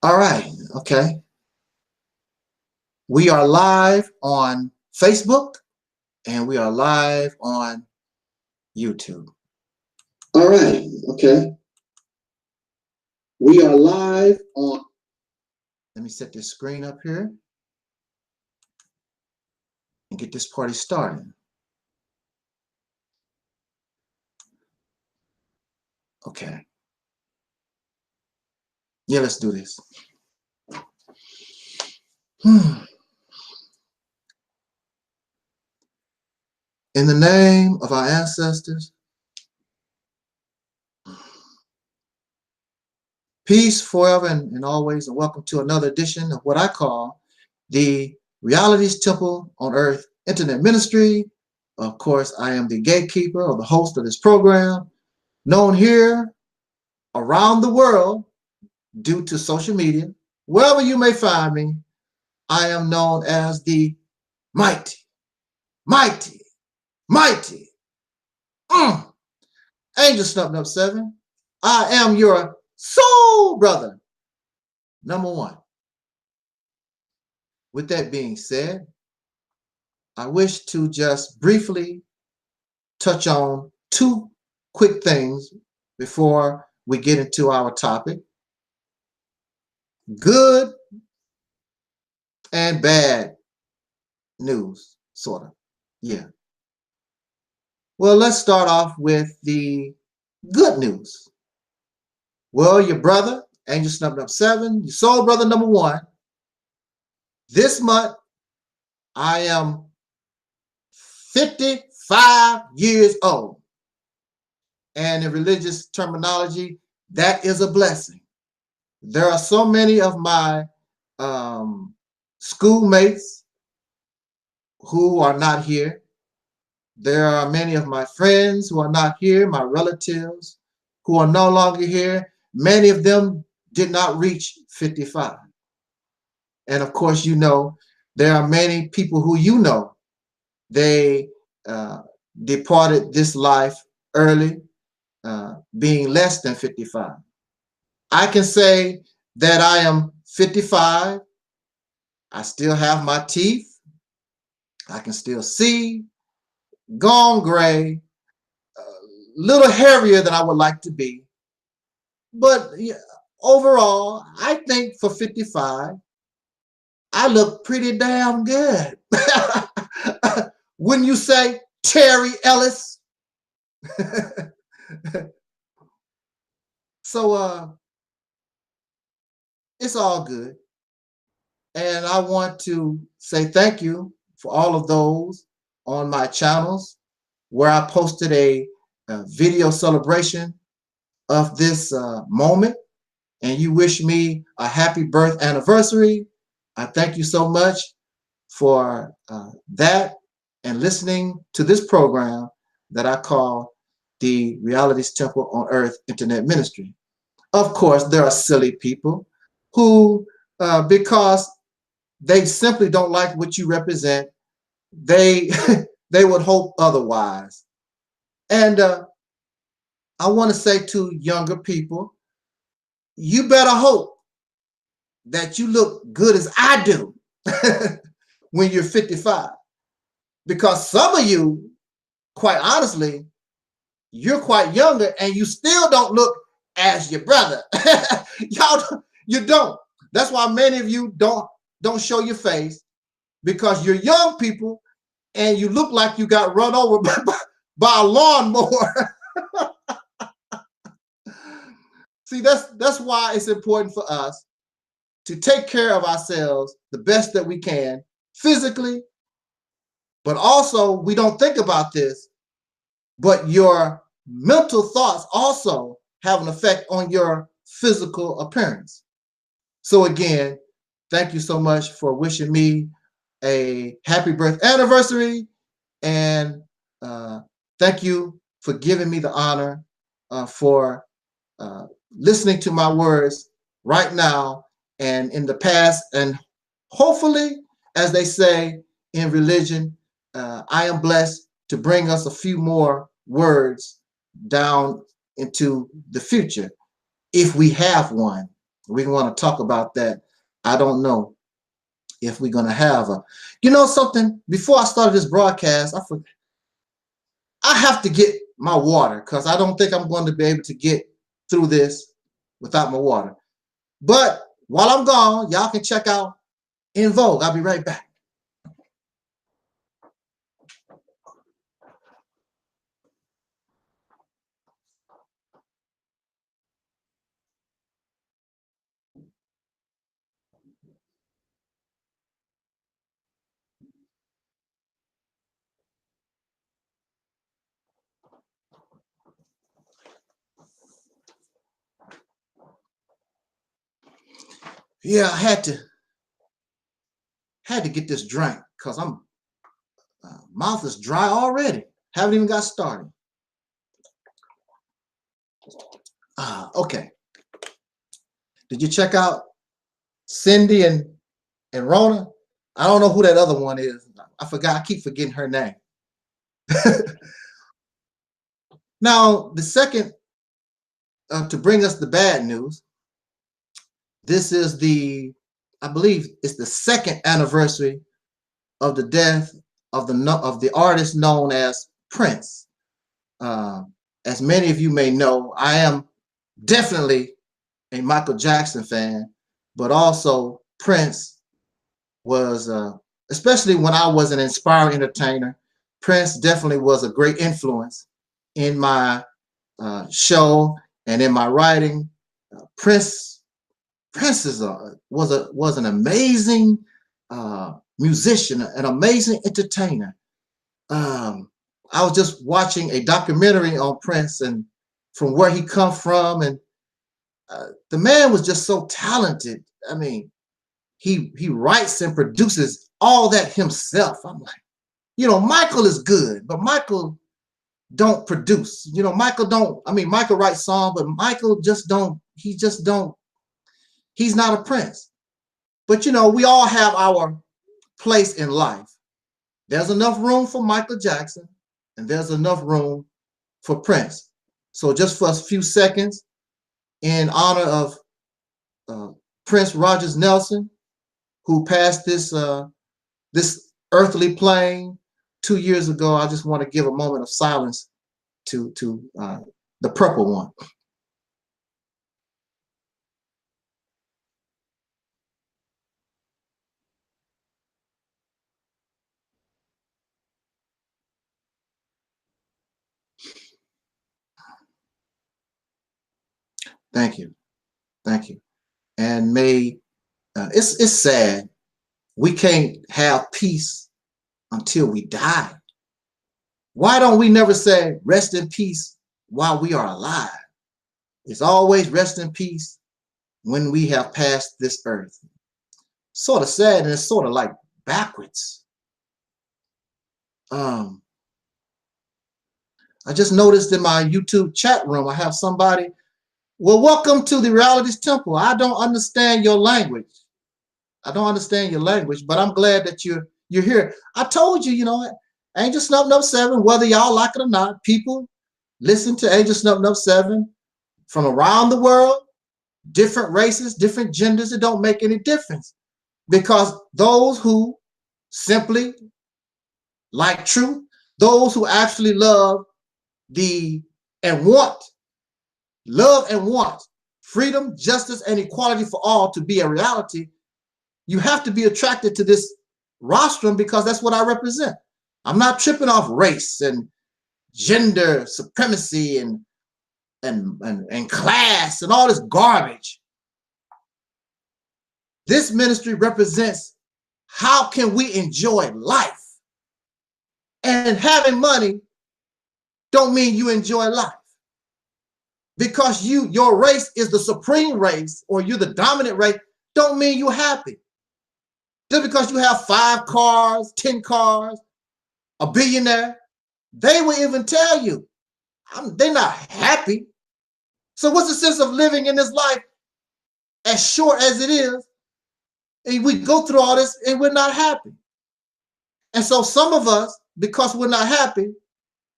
All right, okay. We are live on Facebook and we are live on YouTube. All right, okay. We are live on. Let me set this screen up here and get this party started. Okay. Yeah, let's do this. In the name of our ancestors, peace forever and always, and welcome to another edition of what I call the Reality's Temple on Earth Internet Ministry. Of course, I am the gatekeeper or the host of this program, known here around the world due to social media. Wherever you may find me, I am known as the mighty, mighty, mighty Angel Snubbing Up 7. I am your soul brother, number one. With that being said, I wish to just briefly touch on two quick things before we get into our topic. Good and bad news, sort of. Yeah. Well, let's start off with the good news. Well, your brother, Angel Snubbing Up 7, your soul brother number one, this month I am 55 years old. And in religious terminology, that is a blessing. There are so many of my schoolmates who are not here. There are many of my friends who are not here, my relatives who are no longer here. Many of them did not reach 55. And of course, you know, there are many people who you know, they departed this life early, being less than 55. I can say that I am 55. I still have my teeth. I can still see, gone gray, a little hairier than I would like to be. But overall, I think for 55, I look pretty damn good. Wouldn't you say, Terry Ellis? So it's all good. And I want to say thank you for all of those on my channels where I posted a video celebration of this moment, and you wish me a happy birth anniversary. I thank you so much for that and listening to this program that I call the Reality's Temple on Earth Internet Ministry. Of course, there are silly people who, because they simply don't like what you represent, they they would hope otherwise. And I want to say to younger people, you better hope that you look good as I do when you're 55. Because some of you, quite honestly, you're quite younger and you still don't look as your brother. You don't. That's why many of you don't show your face, because you're young people and you look like you got run over by a lawnmower. See, that's why it's important for us to take care of ourselves the best that we can physically, but also we don't think about this, but your mental thoughts also have an effect on your physical appearance. So again, thank you so much for wishing me a happy birth anniversary, and thank you for giving me the honor for listening to my words right now and in the past, and hopefully, as they say in religion, I am blessed to bring us a few more words down into the future, if we have one. We want to talk about that. I don't know if we're going to have a, you know something, before I started this broadcast, I have to get my water because I don't think I'm going to be able to get through this without my water. But while I'm gone, y'all can check out In Vogue. I'll be right back. Yeah, I had to get this drink because I'm mouth is dry already. Haven't even got started. Okay. Did you check out Cindy and Rona? I don't know who that other one is. I forgot. I keep forgetting her name. Now, the second, to bring us the bad news, this is I believe it's the second anniversary of the death of the artist known as Prince. As many of you may know, I am definitely a Michael Jackson fan, but also Prince was, especially when I was an inspiring entertainer, Prince definitely was a great influence in my show and in my writing. Prince was an amazing musician, an amazing entertainer. I was just watching a documentary on Prince and from where he come from, and the man was just so talented. I mean, he writes and produces all that himself. I'm like, you know, Michael is good, but Michael don't produce. You know, Michael writes songs, but Michael just don't, he's not a Prince. But you know, we all have our place in life. There's enough room for Michael Jackson, and there's enough room for Prince. So just for a few seconds, in honor of Prince Rogers Nelson, who passed this earthly plane 2 years ago, I just want to give a moment of silence to the purple one. Thank you. Thank you. And it's sad. We can't have peace until we die. Why don't we never say rest in peace while we are alive? It's always rest in peace when we have passed this earth. Sort of sad, and it's sort of like backwards. I just noticed in my YouTube chat room, I have somebody, well, welcome to the Reality's Temple. I don't understand your language. I don't understand your language, but I'm glad that you're here. I told you, you know, Angel Snub 7, whether y'all like it or not, people listen to Angel Snub 7 from around the world, different races, different genders. It don't make any difference, because those who simply like truth, those who actually love and want freedom, justice, and equality for all to be a reality, you have to be attracted to this rostrum, because that's what I represent. I'm not tripping off race and gender supremacy and class and all this garbage. This ministry represents how can we enjoy life. And having money don't mean you enjoy life. Because your race is the supreme race, or you're the dominant race, don't mean you're happy. Just because you have 5 cars, 10 cars, a billionaire, they will even tell you they're not happy. So what's the sense of living in this life as short as it is, and we go through all this and we're not happy? And so some of us, because we're not happy,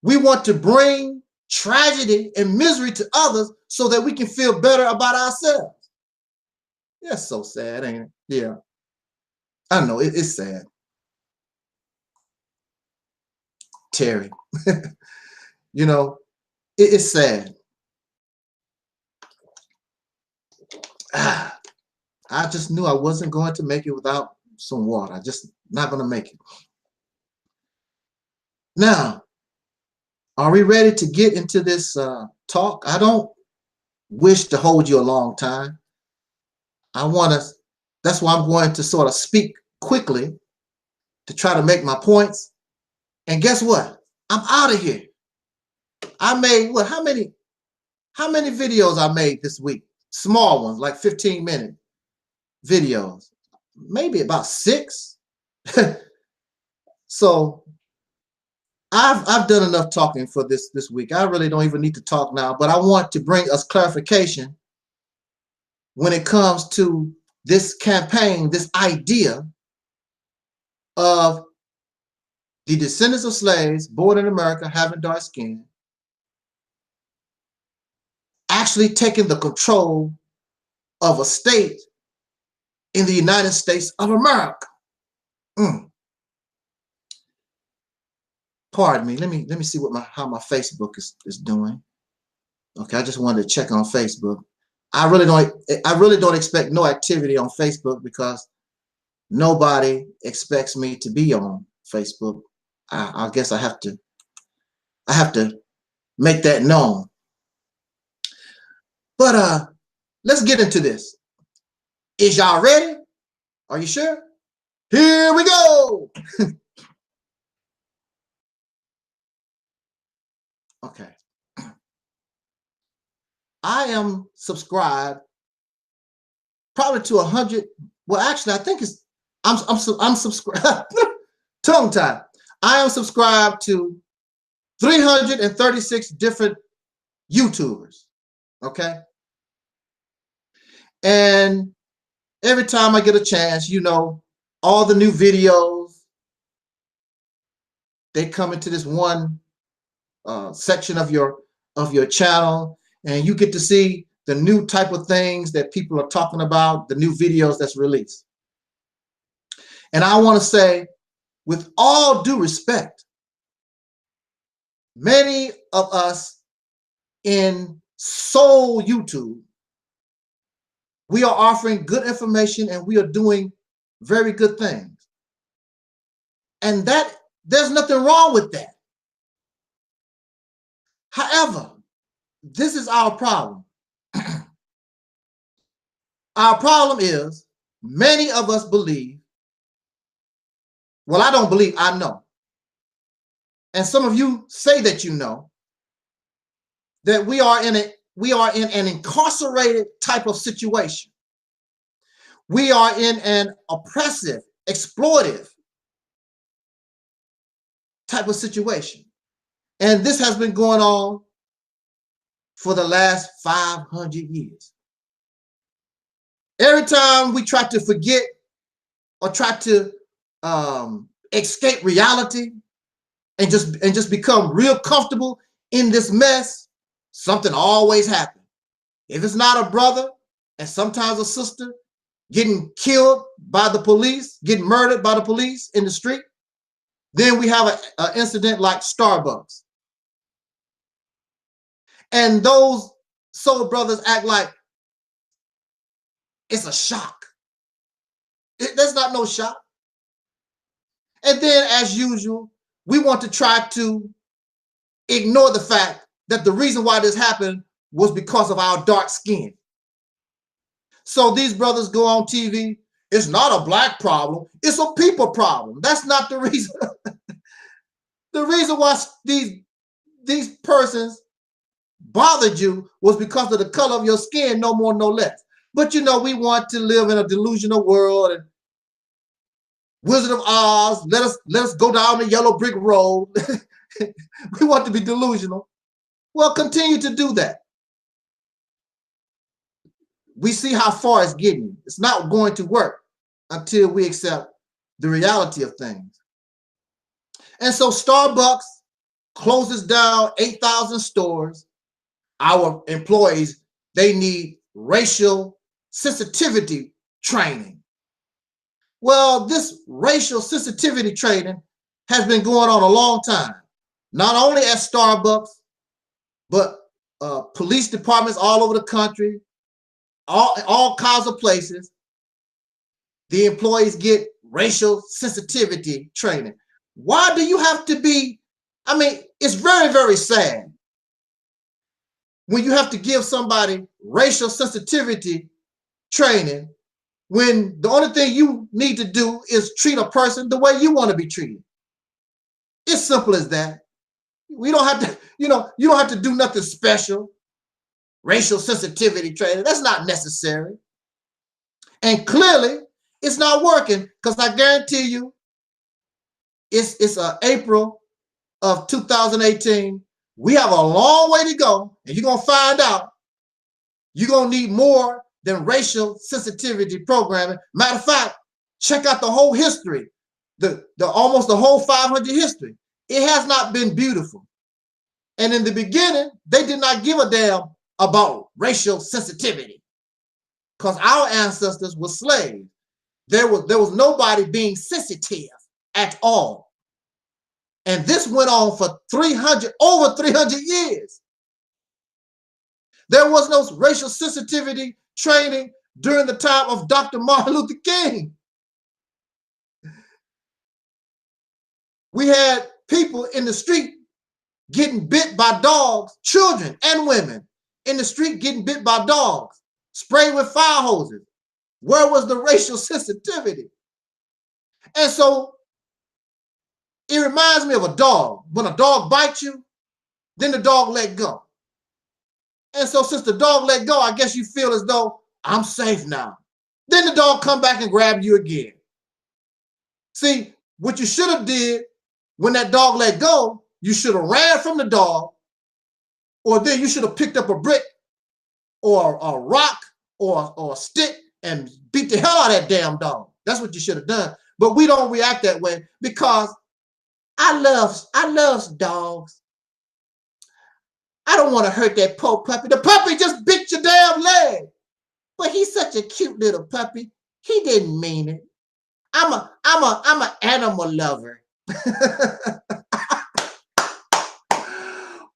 we want to bring tragedy and misery to others so that we can feel better about ourselves. That's so sad, ain't it? Yeah, I know it's sad. Terry, you know, it's sad. I just knew I wasn't going to make it without some water. I just not going to make it. Now, are we ready to get into this talk? I don't wish to hold you a long time. That's why I'm going to sort of speak quickly to try to make my points. And guess what? I'm out of here. I made what? How many videos I made this week? Small ones, like 15-minute videos. Maybe about 6. So I've done enough talking for this week. I really don't even need to talk now, but I want to bring us clarification when it comes to this campaign, this idea of the descendants of slaves born in America having dark skin actually taking the control of a state in the United States of America. Pardon me. Let me see what how my Facebook is doing. Okay, I just wanted to check on Facebook. I really don't expect no activity on Facebook because nobody expects me to be on Facebook. I guess I have to make that known. But let's get into this. Is y'all ready? Are you sure? Here we go. Okay. I am subscribed probably to 100. Well, actually, I think it's I'm subscribed. Tongue tie. I am subscribed to 336 different YouTubers. Okay. And every time I get a chance, you know, all the new videos, they come into this one section of your channel, and you get to see the new type of things that people are talking about, the new videos that's released. And I want to say, with all due respect, many of us in soul YouTube, we are offering good information and we are doing very good things. And that there's nothing wrong with that. However, this is our problem. Our problem is many of us believe, well, I don't believe, I know. And some of you say that you know that we are in an incarcerated type of situation. We are in an oppressive, exploitive type of situation. And this has been going on for the last 500 years. Every time we try to forget or try to escape reality and just become real comfortable in this mess, something always happens. If it's not a brother and sometimes a sister getting killed by the police, getting murdered by the police in the street, then we have an incident like Starbucks. And those soul brothers act like it's a shock. There's not no shock. And then, as usual, we want to try to ignore the fact that the reason why this happened was because of our dark skin. So these brothers go on TV, it's not a black problem, it's a people problem. That's not the reason. The reason why these persons bothered you was because of the color of your skin, no more, no less. But you know, we want to live in a delusional world, and Wizard of Oz, let us go down the yellow brick road. We want to be delusional. Well, continue to do that. We see how far it's getting. It's not going to work until we accept the reality of things. And so Starbucks closes down 8,000 stores. Our employees, they need racial sensitivity training. Well, this racial sensitivity training has been going on a long time, not only at Starbucks, but police departments all over the country, all kinds of places. The employees get racial sensitivity training. Why do you have to be, I mean, it's very, very sad when you have to give somebody racial sensitivity training when the only thing you need to do is treat a person the way you want to be treated. It's simple as that. We don't have to, you don't have to do nothing special. Racial sensitivity training, that's not necessary. And clearly, it's not working, because I guarantee you, it's April of 2018. We have a long way to go, and you're gonna find out you're gonna need more than racial sensitivity programming. Matter of fact, check out the whole history, almost the whole 500 history. It has not been beautiful. And in the beginning, they did not give a damn about racial sensitivity, because our ancestors were slaves. There was nobody being sensitive at all. And this went on for over 300 years. There was no racial sensitivity training during the time of Dr. Martin Luther King. We had people in the street getting bit by dogs, children and women in the street getting bit by dogs, sprayed with fire hoses. Where was the racial sensitivity? And so it reminds me of a dog. When a dog bites you, then the dog let go. And so since the dog let go, I guess you feel as though I'm safe now. Then the dog come back and grab you again. See, what you should have did when that dog let go, you should have ran from the dog, or then you should have picked up a brick or a rock or a stick and beat the hell out of that damn dog. That's what you should have done. But we don't react that way, because I love dogs. I don't want to hurt that poor puppy. The puppy just bit your damn leg. But he's such a cute little puppy. He didn't mean it. I'm an animal lover.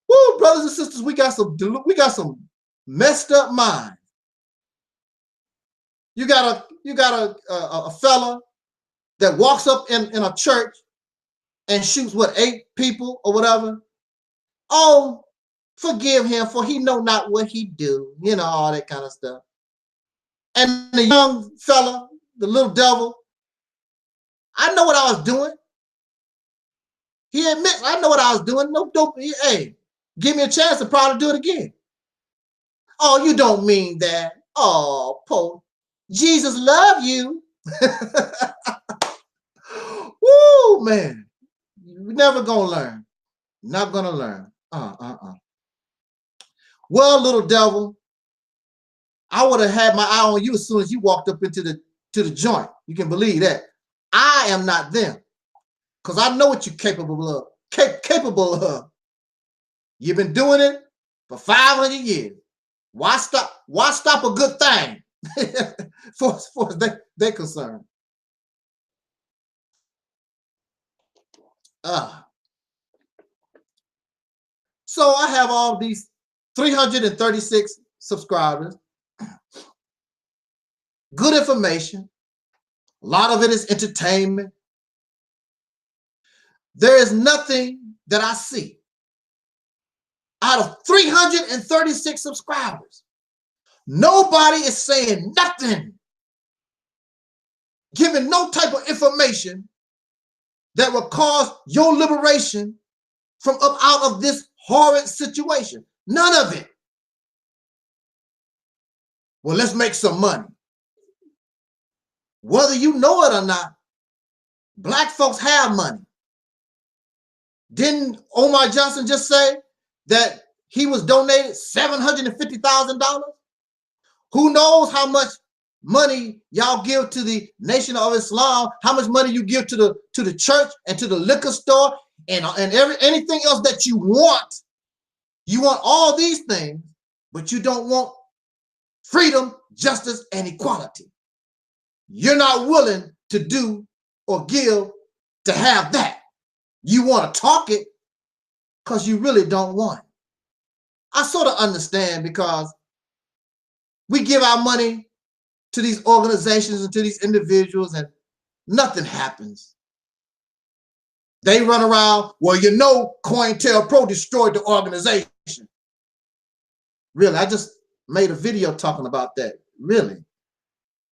Woo, brothers and sisters, we got some messed up minds. You got a fella that walks up in a church and shoots, what, 8 people or whatever. Oh, forgive him, for he know not what he do. You know, all that kind of stuff. And the young fella, the little devil, I know what I was doing. He admits, I know what I was doing. No, don't. Hey, give me a chance to probably do it again. Oh, you don't mean that. Oh, poor. Jesus love you. Woo, man. You're never gonna learn. Not gonna learn. Well, little devil, I would have had my eye on you as soon as you walked up into the joint. You can believe that. I am not them, because I know what you're capable of. Capable of. You've been doing it for 500 years. Why stop? Why stop a good thing? for they're concerned. So I have all these 336 subscribers. Good information. A lot of it is entertainment. There is nothing that I see out of 336 subscribers. Nobody is saying nothing, giving no type of information that will cause your liberation from up out of this horrid situation. None of it. Well, let's make some money. Whether you know it or not, black folks have money. Didn't Omar Johnson just say that he was donated $750,000? Who knows how much money y'all give to the Nation of Islam, how much money you give to the church and to the liquor store and anything else that you want. You want all these things, but you don't want freedom, justice, and equality. You're not willing to do or give to have that. You want to talk it because you really don't want it. I sort of understand, because we give our money to these organizations and to these individuals and nothing happens. They run around, well, you know, COINTELPRO destroyed the organization. Really, I just made a video talking about that. Really,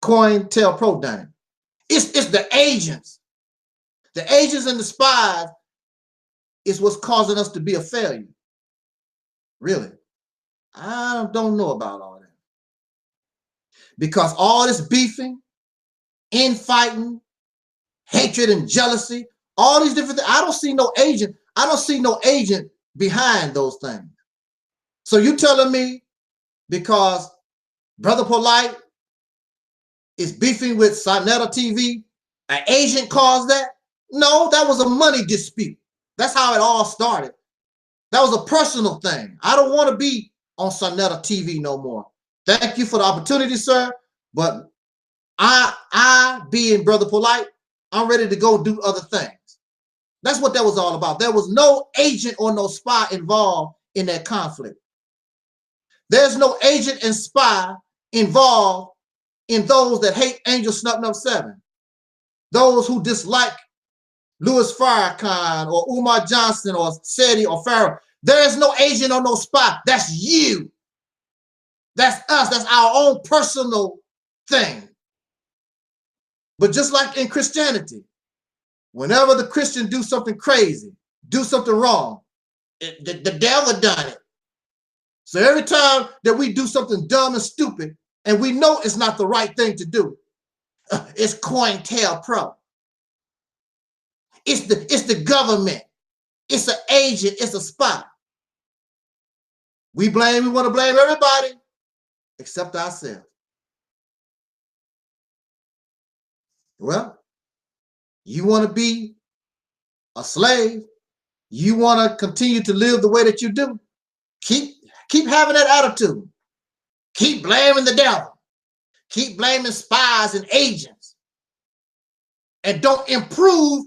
COINTELPRO done it. It's the agents. The agents and the spies is what's causing us to be a failure. Really, I don't know about all that. Because all this beefing, infighting, hatred and jealousy, all these different things, I don't see no agent. I don't see no agent behind those things. So you telling me because Brother Polite is beefing with Sonetta TV, an agent caused that? No, that was a money dispute. That's how it all started. That was a personal thing. I don't want to be on Sonetta TV no more. Thank you for the opportunity, sir. But I being Brother Polite, I'm ready to go do other things. That's what that was all about. There was no agent or no spy involved in that conflict. There's no agent and spy involved in those that hate Angel Snub 7. Those who dislike Louis Farrakhan or Umar Johnson or Seti or Farrah. There is no agent or no spy. That's you. That's us. That's our own personal thing. But just like in Christianity, whenever the Christian do something crazy, do something wrong, the devil done it. So every time that we do something dumb and stupid, and we know it's not the right thing to do, it's COINTELPRO. It's the government. It's an agent. It's a spy. We want to blame everybody except ourselves. Well, you want to be a slave, you want to continue to live the way that you do, keep having that attitude. Keep blaming the devil. Keep blaming spies and agents. And don't improve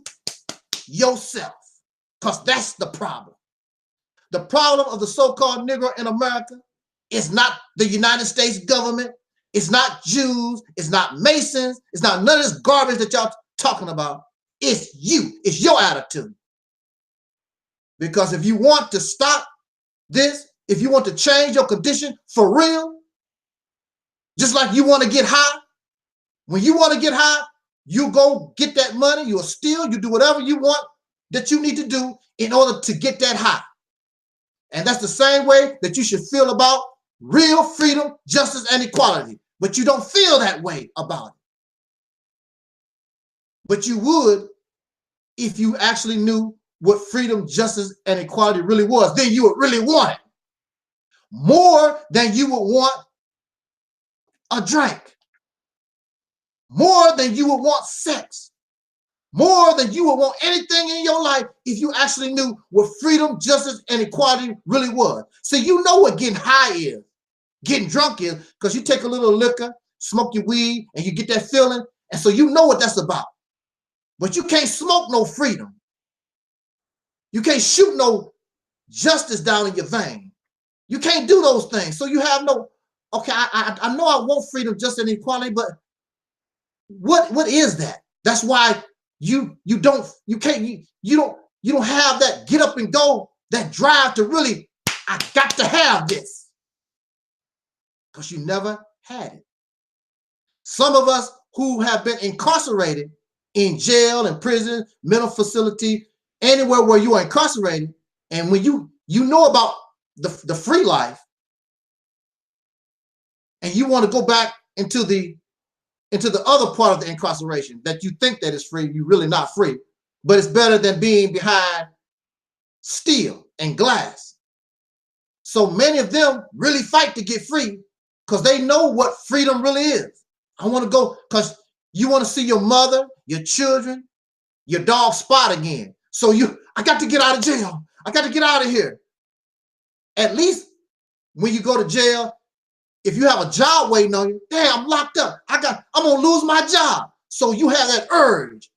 yourself, because that's the problem. The problem of the so-called Negro in America is not the United States government. It's not Jews. It's not Masons. It's not none of this garbage that y'all talking about. It's you. It's your attitude. Because if you want to stop this, if you want to change your condition for real, just like you want to get high, when you want to get high, you go get that money, you'll steal, you do whatever you want that you need to do in order to get that high. And that's the same way that you should feel about real freedom, justice, and equality. But you don't feel that way about it. But you would if you actually knew what freedom, justice, and equality really was. Then you would really want it more than you would want a drink, more than you would want sex, more than you would want anything in your life if you actually knew what freedom, justice, and equality really was. So you know what getting high is, getting drunk is, because you take a little liquor, smoke your weed, and you get that feeling, and so you know what that's about. But you can't smoke no freedom. You can't shoot no justice down in your vein. You can't do those things. So you have no, okay, I know I want freedom, justice, and equality, but what is that? That's why you don't have that get up and go, that drive to really, I got to have this. Because you never had it. Some of us who have been incarcerated in jail and prison, mental facility, anywhere where you are incarcerated, and when you know about the free life, and you want to go back into the other part of the incarceration that you think that is free, you're really not free, but it's better than being behind steel and glass. So many of them really fight to get free because they know what freedom really is. I want to go because you want to see your mother, your children, your dog Spot again. So I got to get out of jail. I got to get out of here. At least when you go to jail, if you have a job waiting on you, damn, I'm locked up. I'm gonna lose my job. So you have that urge.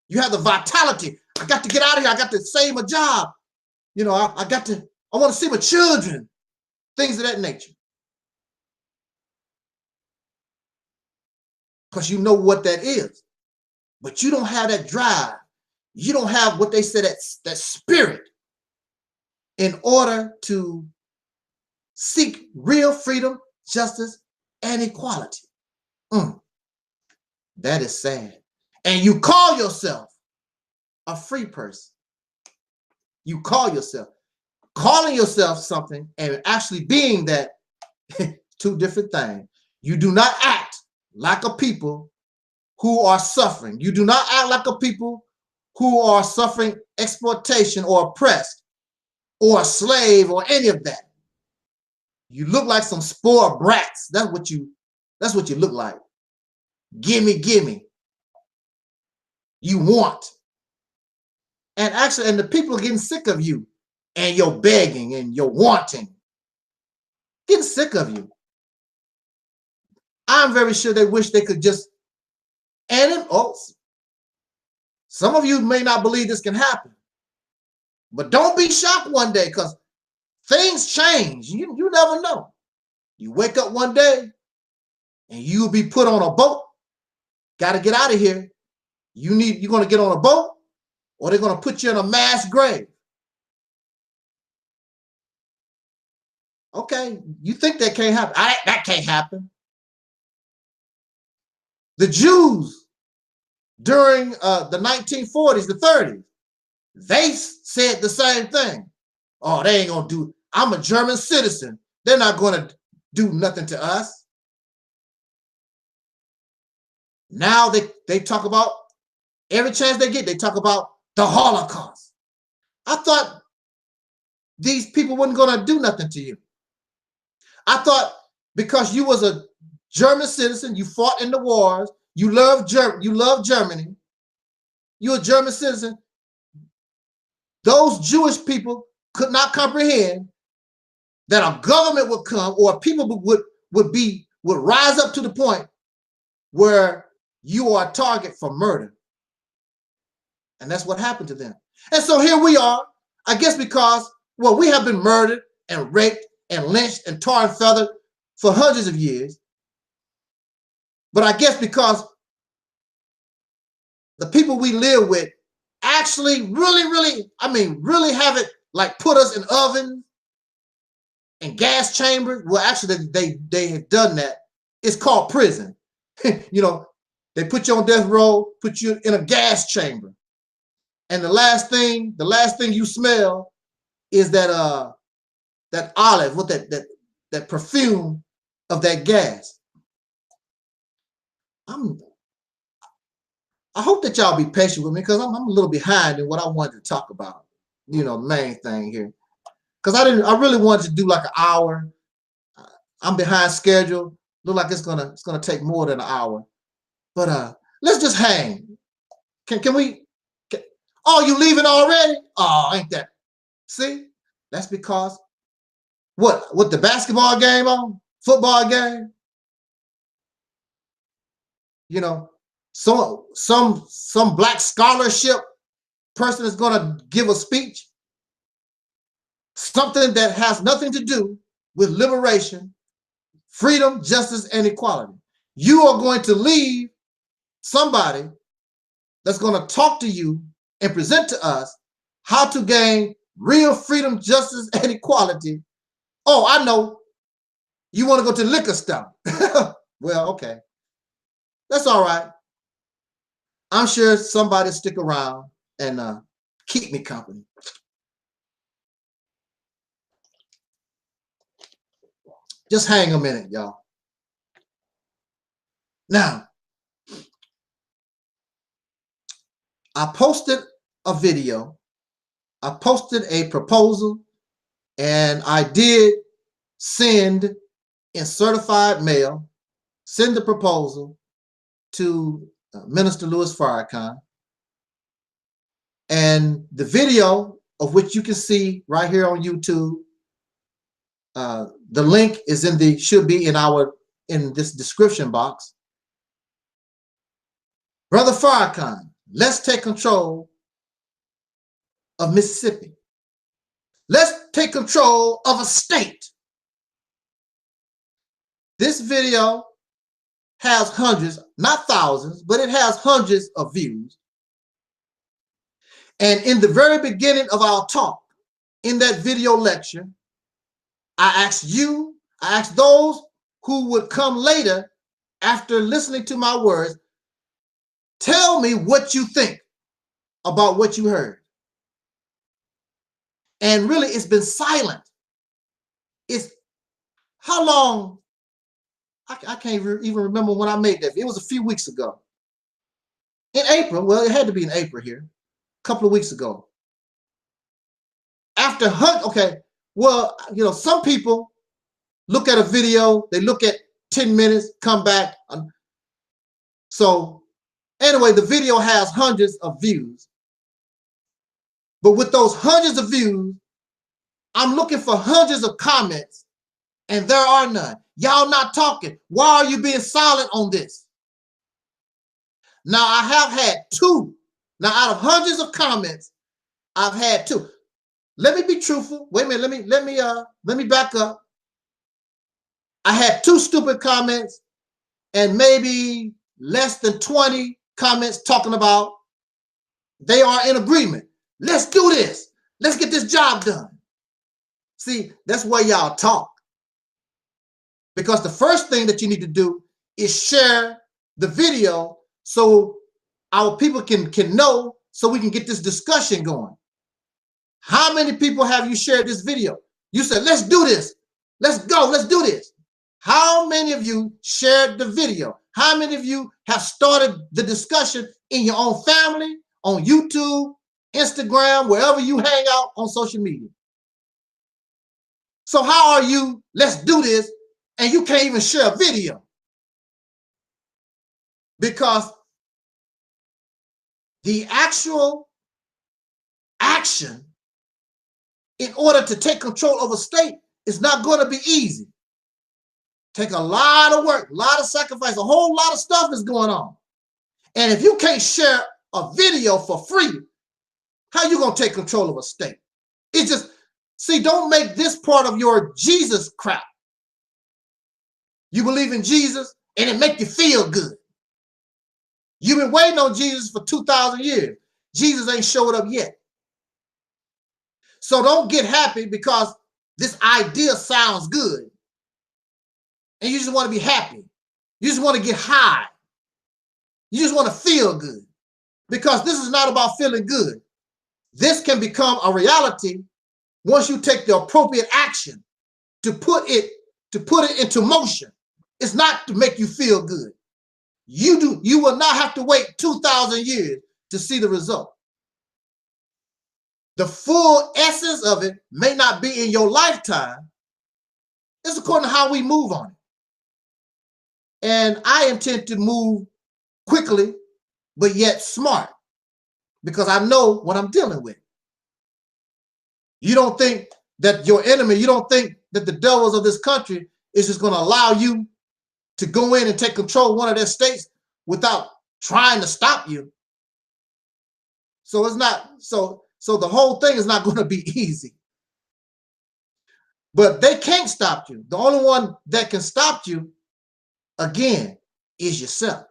You have the vitality. I got to get out of here. I got to save my job. You know, I want to see my children. Things of that nature. Because you know what that is. But you don't have that drive. You don't have what they say, that spirit in order to seek real freedom, justice, and equality. That is sad. And you call yourself a free person. You call yourself. Calling yourself something and actually being that, two different things. You do not act like a people who are suffering. You do not act like a people who are suffering exploitation or oppressed or a slave or any of that. You look like some spoiled brats. That's what you look like. Gimme, gimme. You want. And actually, and the people are getting sick of you and your begging and your wanting. Getting sick of you. I'm very sure they wish they could just, some of you may not believe this can happen, but don't be shocked one day, because things change. You never know. You wake up one day and you'll be put on a boat. Got to get out of here. You're going to get on a boat, or they're going to put you in a mass grave. Okay, you think that can't happen. That can't happen. The Jews during the 1940s, the 30s, they said the same thing. Oh, they ain't going to do, I'm a German citizen. They're not going to do nothing to us. Now they talk about, every chance they get, they talk about the Holocaust. I thought these people weren't going to do nothing to you. I thought because you was a German citizen, you fought in the wars, you love Germany, you're a German citizen, those Jewish people could not comprehend that a government would come, or people would rise up to the point where you are a target for murder. And that's what happened to them. And so here we are, I guess because, well, we have been murdered and raped and lynched and tar and feathered for hundreds of years. But I guess because the people we live with actually really have it like put us in ovens and gas chambers. Well, actually they have done that. It's called prison. You know, they put you on death row, put you in a gas chamber. And the last thing you smell is that olive, with that perfume of that gas. I hope that y'all be patient with me, because I'm a little behind in what I wanted to talk about. You know, the main thing here, because I really wanted to do like an hour. I'm behind schedule. Look like it's gonna take more than an hour. But let's just hang. Can we? Oh, you leaving already? Oh, ain't that? See, that's because what the basketball game on, football game. You know, some black scholarship person is going to give a speech, something that has nothing to do with liberation, freedom, justice, and equality. You are going to leave somebody that's going to talk to you and present to us how to gain real freedom, justice, and equality. Oh, I know. You want to go to the liquor store. Well, okay. That's all right. I'm sure somebody stick around and keep me company. Just hang a minute, y'all. Now, I posted a video. I posted a proposal, and I did send in certified mail, send the proposal to Minister Louis Farrakhan. And the video, of which you can see right here on YouTube, the link is should be in this description box. Brother Farrakhan, let's take control of Mississippi. Let's take control of a state. This video has hundreds, not thousands, but it has hundreds of views. And in the very beginning of our talk, in that video lecture, I asked those who would come later after listening to my words, tell me what you think about what you heard. And really, it's been silent. It's how long? I can't even remember when I made that. It was a few weeks ago. In April, well, it had to be in April here, a couple of weeks ago. After, okay, well, you know, some people look at a video, they look at 10 minutes, come back. So anyway, the video has hundreds of views. But with those hundreds of views, I'm looking for hundreds of comments, and there are none. Y'all not talking. Why are you being silent on this? Now, I have had two. Now, out of hundreds of comments, I've had two. Let me be truthful. Wait a minute. Let me back up. I had two stupid comments and maybe less than 20 comments talking about they are in agreement. Let's do this. Let's get this job done. See, that's where y'all talk. Because the first thing that you need to do is share the video so our people can know, so we can get this discussion going. How many people have you shared this video? You said, let's do this. Let's go. Let's do this. How many of you shared the video? How many of you have started the discussion in your own family, on YouTube, Instagram, wherever you hang out on social media? So how are you, let's do this, and you can't even share a video? Because the actual action in order to take control of a state is not going to be easy. Take a lot of work, a lot of sacrifice, a whole lot of stuff is going on. And if you can't share a video for free, how you going to take control of a state? It's just, see, don't make this part of your Jesus crap. You believe in Jesus and it make you feel good. You've been waiting on Jesus for 2,000 years. Jesus ain't showed up yet. So don't get happy because this idea sounds good. And you just want to be happy. You just want to get high. You just want to feel good. Because this is not about feeling good. This can become a reality once you take the appropriate action to put it into motion. It's not to make you feel good. You will not have to wait 2,000 years to see the result. The full essence of it may not be in your lifetime. It's according to how we move on it. And I intend to move quickly, but yet smart, because I know what I'm dealing with. You don't think that your enemy, you don't think that the devils of this country is just going to allow you to go in and take control of one of their states without trying to stop you. So it's not, so the whole thing is not going to be easy. But they can't stop you. The only one that can stop you, again, is yourself.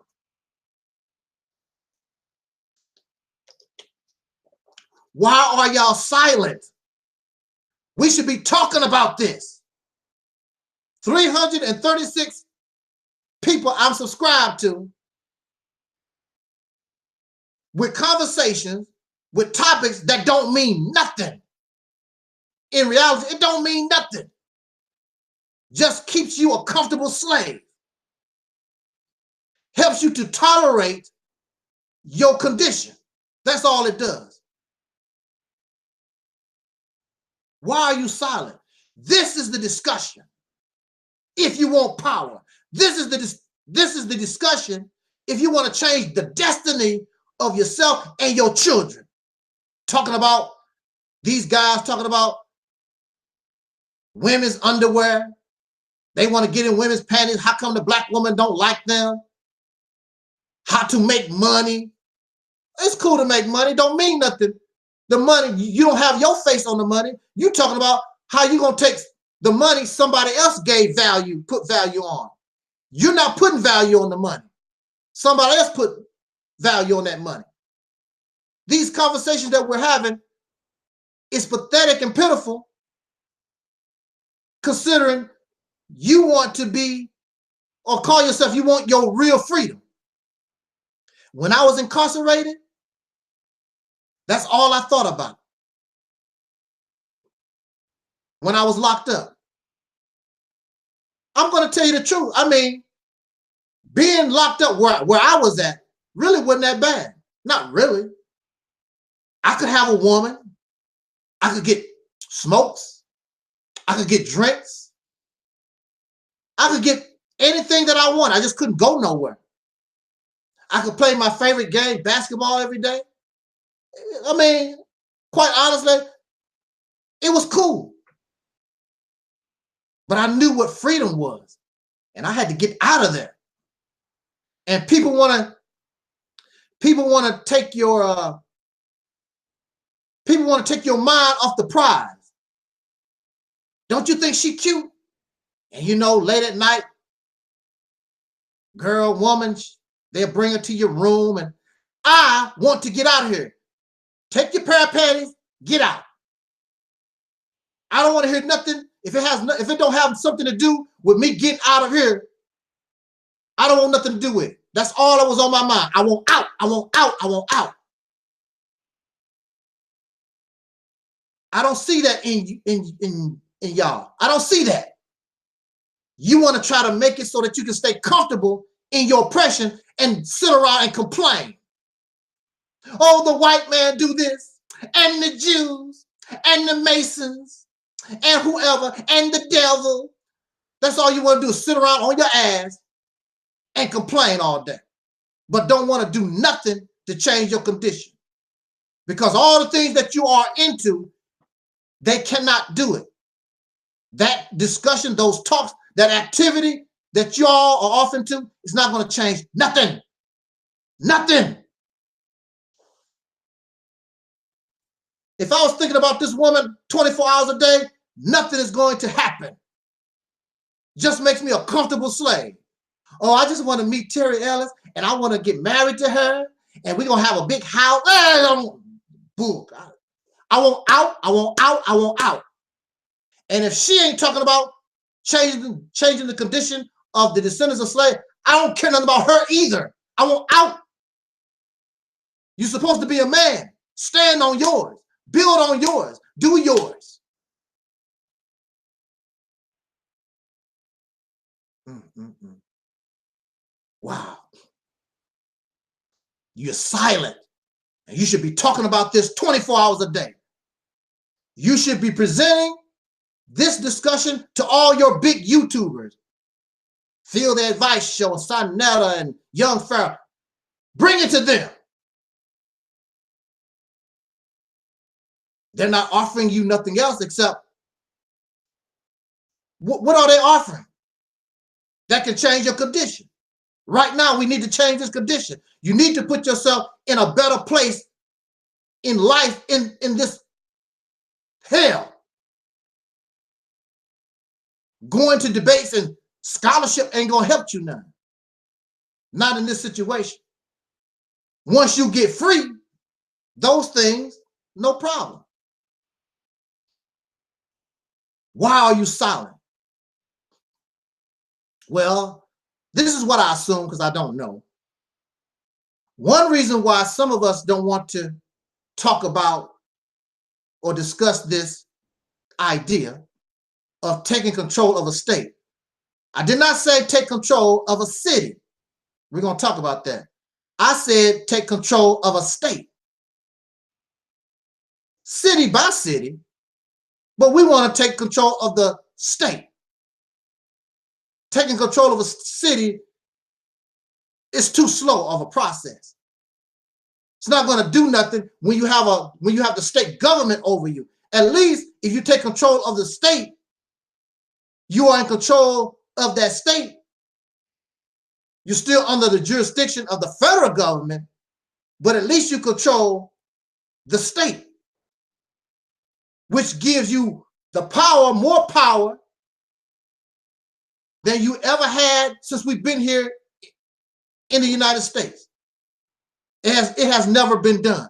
Why are y'all silent? We should be talking about this. 336 people I'm subscribed to with conversations, with topics that don't mean nothing. In reality, it don't mean nothing. Just keeps you a comfortable slave. Helps you to tolerate your condition. That's all it does. Why are you silent? This is the discussion. If you want power, this is the discussion. If you want to change the destiny of yourself and your children, talking about these guys talking about women's underwear, They want to get in women's panties. How come the black woman don't like them? How to make money. It's cool to make money. Don't mean nothing. The money, you don't have your face on the money. You talking about how you going to take the money somebody else gave value, put value on. You're not putting value on the money. Somebody else put value on that money. These conversations that we're having is pathetic and pitiful, considering you want to be, or call yourself, you want your real freedom. When I was incarcerated, that's all I thought about. When I was locked up. I'm going to tell you the truth. I mean, being locked up where I was at really wasn't that bad. Not really. I could have a woman. I could get smokes. I could get drinks. I could get anything that I want. I just couldn't go nowhere. I could play my favorite game, basketball, every day. I mean, quite honestly, it was cool. But I knew what freedom was, and I had to get out of there. And people want to take your mind off the prize. Don't you think she cute? And you know, late at night, girl, woman, they'll bring her to your room, and I want to get out of here. Take your pair of panties, get out. I don't want to hear nothing. If it don't have something to do with me getting out of here, I don't want nothing to do with it. That's all that was on my mind. I want out. I want out. I want out. I don't see that in y'all. I don't see that. You want to try to make it so that you can stay comfortable in your oppression and sit around and complain. Oh, the white man do this, and the Jews, and the Masons, and whoever, and the devil. That's all you want to do is sit around on your ass and complain all day, but don't want to do nothing to change your condition. Because all the things that you are into, they cannot do it. That discussion, those talks, that activity that y'all are off into is not going to change nothing. Nothing. If I was thinking about this woman 24 hours a day, nothing is going to happen. Just makes me a comfortable slave. Oh, I just want to meet Terry Ellis and I want to get married to her and we're going to have a big house. Boom. I want out. I want out. I want out. And if she ain't talking about changing the condition of the descendants of slaves, I don't care nothing about her either. I want out. You're supposed to be a man. Stand on yours. Build on yours. Do yours. Wow. You're silent. And you should be talking about this 24 hours a day. You should be presenting this discussion to all your big YouTubers. Feel the Advice Show, Sonetta and Young Pharaoh. Bring it to them. They're not offering you nothing else except what are they offering that can change your condition? Right now, we need to change this condition. You need to put yourself in a better place in life, in this hell. Going to debates and scholarship ain't gonna help you none. Not in this situation. Once you get free, those things, no problem. Why are you silent? Well, this is what I assume because I don't know. One reason why some of us don't want to talk about or discuss this idea of taking control of a state. I did not say take control of a city. We're going to talk about that. I said take control of a state. City by city, but we want to take control of the state. Taking control of a city is too slow of a process. It's not going to do nothing when you have the state government over you. At least if you take control of the state, you are in control of that state. You're still under the jurisdiction of the federal government, but at least you control the state, which gives you the power, more power than you ever had since we've been here in the United States. It has never been done.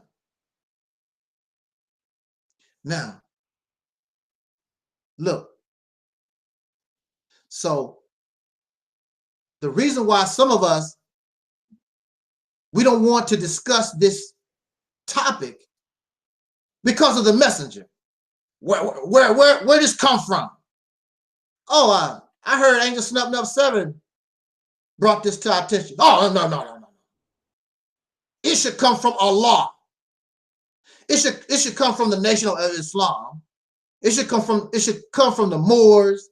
Now, look. So the reason why some of us, we don't want to discuss this topic because of the messenger. Where this come from? Oh, I heard Angel Snub Nub 7 brought this to our attention. Oh, no. It should come from Allah. It should come from the Nation of Islam. It should come from the Moors.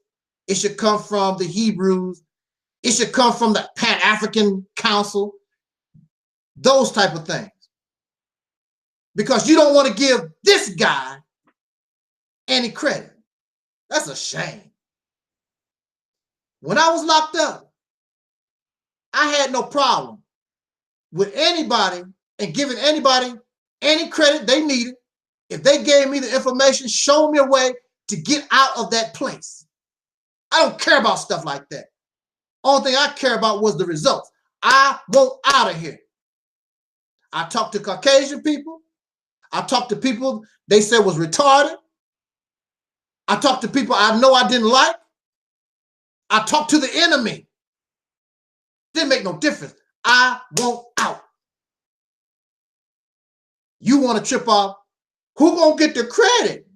It should come from the Hebrews. It should come from the Pan-African Council. Those type of things. Because you don't want to give this guy any credit. That's a shame. When I was locked up, I had no problem with anybody and giving anybody any credit they needed. If they gave me the information, show me a way to get out of that place. I don't care about stuff like that. Only thing I care about was the results. I want out of here. I talked to Caucasian people. I talked to people they said was retarded. I talked to people I know I didn't like. I talked to the enemy. Didn't make no difference. I want out. You want to trip off? Who gonna get the credit?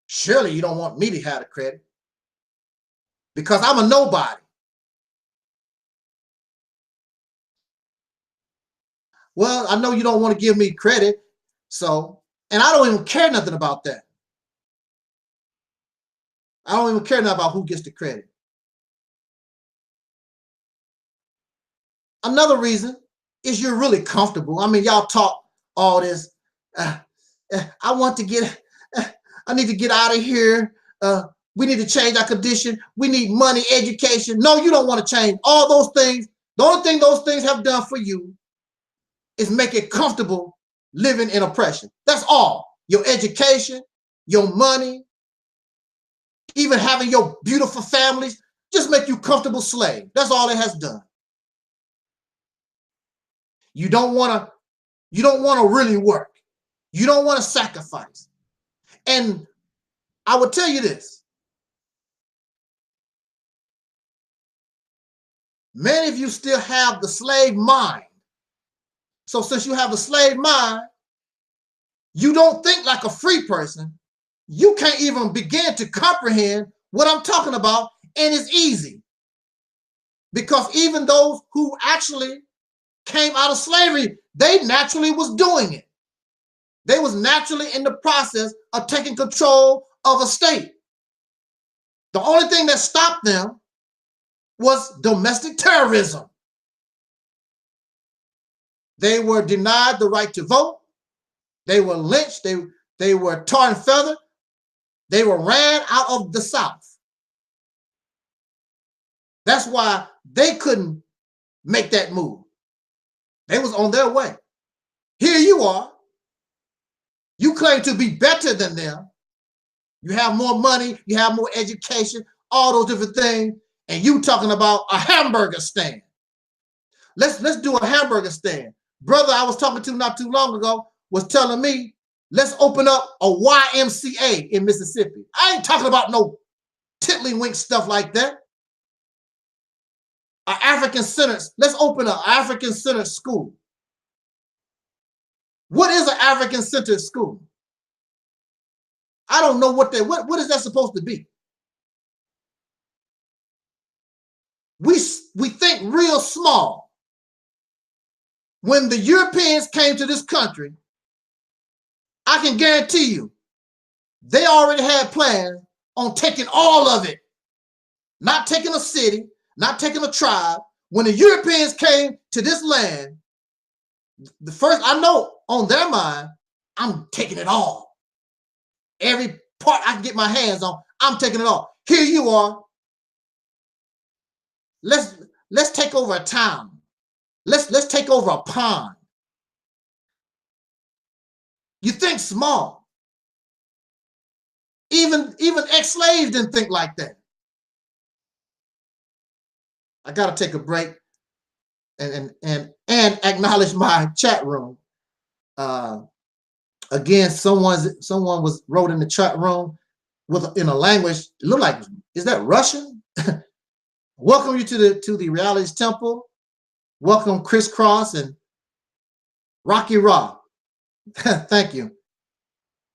Surely you don't want me to have the credit because I'm a nobody. Well, I know you don't want to give me credit, so, and I don't even care nothing about that. I don't even care nothing about who gets the credit. Another reason is you're really comfortable. I mean, y'all talk all this. I need to get out of here. We need to change our condition. We need money, education. No, you don't want to change all those things. The only thing those things have done for you is make it comfortable living in oppression. That's all. Your education, your money, even having your beautiful families, just make you comfortable slave. That's all it has done. You don't want to really work. You don't want to sacrifice. And I would tell you this. Many of you still have the slave mind. So since you have the slave mind, you don't think like a free person. You can't even begin to comprehend what I'm talking about, and it's easy. Because even those who actually came out of slavery, they naturally was doing it. They was naturally in the process of taking control of a state. The only thing that stopped them was domestic terrorism. They were denied the right to vote. They were lynched. They were tarred and feathered. They were ran out of the South. That's why they couldn't make that move. They was on their way. Here you are. You claim to be better than them. You have more money. You have more education, all those different things. And you talking about a hamburger stand. Let's do a hamburger stand. Brother I was talking to not too long ago was telling me, let's open up a YMCA in Mississippi. I ain't talking about no tiddlywink stuff like that. An African Center. Let's open an African Center school. What is an African Center school? I don't know what is that supposed to be? We think real small. When the Europeans came to this country, I can guarantee you, they already had plans on taking all of it. Not taking a city, not taking a tribe. When the Europeans came to this land, the first, I know on their mind, I'm taking it all. Every part I can get my hands on, I'm taking it all. Here you are. Let's take over a town. Let's take over a pond. You think small. Even ex-slaves didn't think like that. I gotta take a break and acknowledge my chat room. Again, someone wrote in the chat room in a language, it looked like, is that Russian? Welcome you to the Reality Temple. Welcome Crisscross and Rocky Rock. Thank you.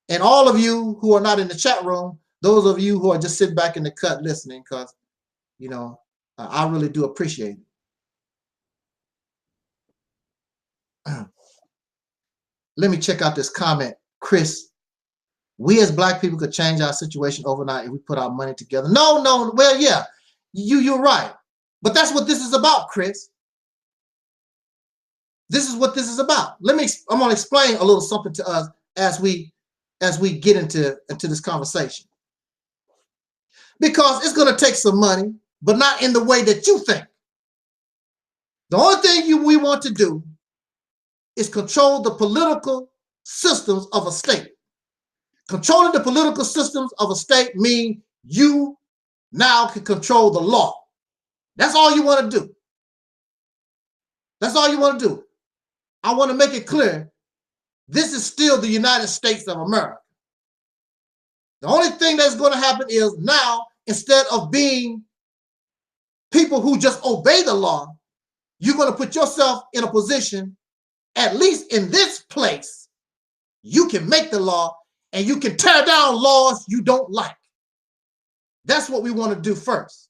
And all of you who are not in the chat room, those of you who are just sitting back in the cut listening, because, you know, I really do appreciate it. Let me check out this comment. Chris, we as Black people could change our situation overnight if we put our money together. No, well, yeah, you're right. But that's what this is about, Chris. This is what this is about. I'm gonna explain a little something to us as we get into this conversation. Because it's gonna take some money, but not in the way that you think. The only thing we want to do is control the political systems of a state. Controlling the political systems of a state means you now can control the law. That's all you want to do. That's all you want to do. I want to make it clear, this is still the United States of America. The only thing that's going to happen is now, instead of being people who just obey the law, you're going to put yourself in a position, at least in this place, you can make the law and you can tear down laws you don't like. That's what we want to do first.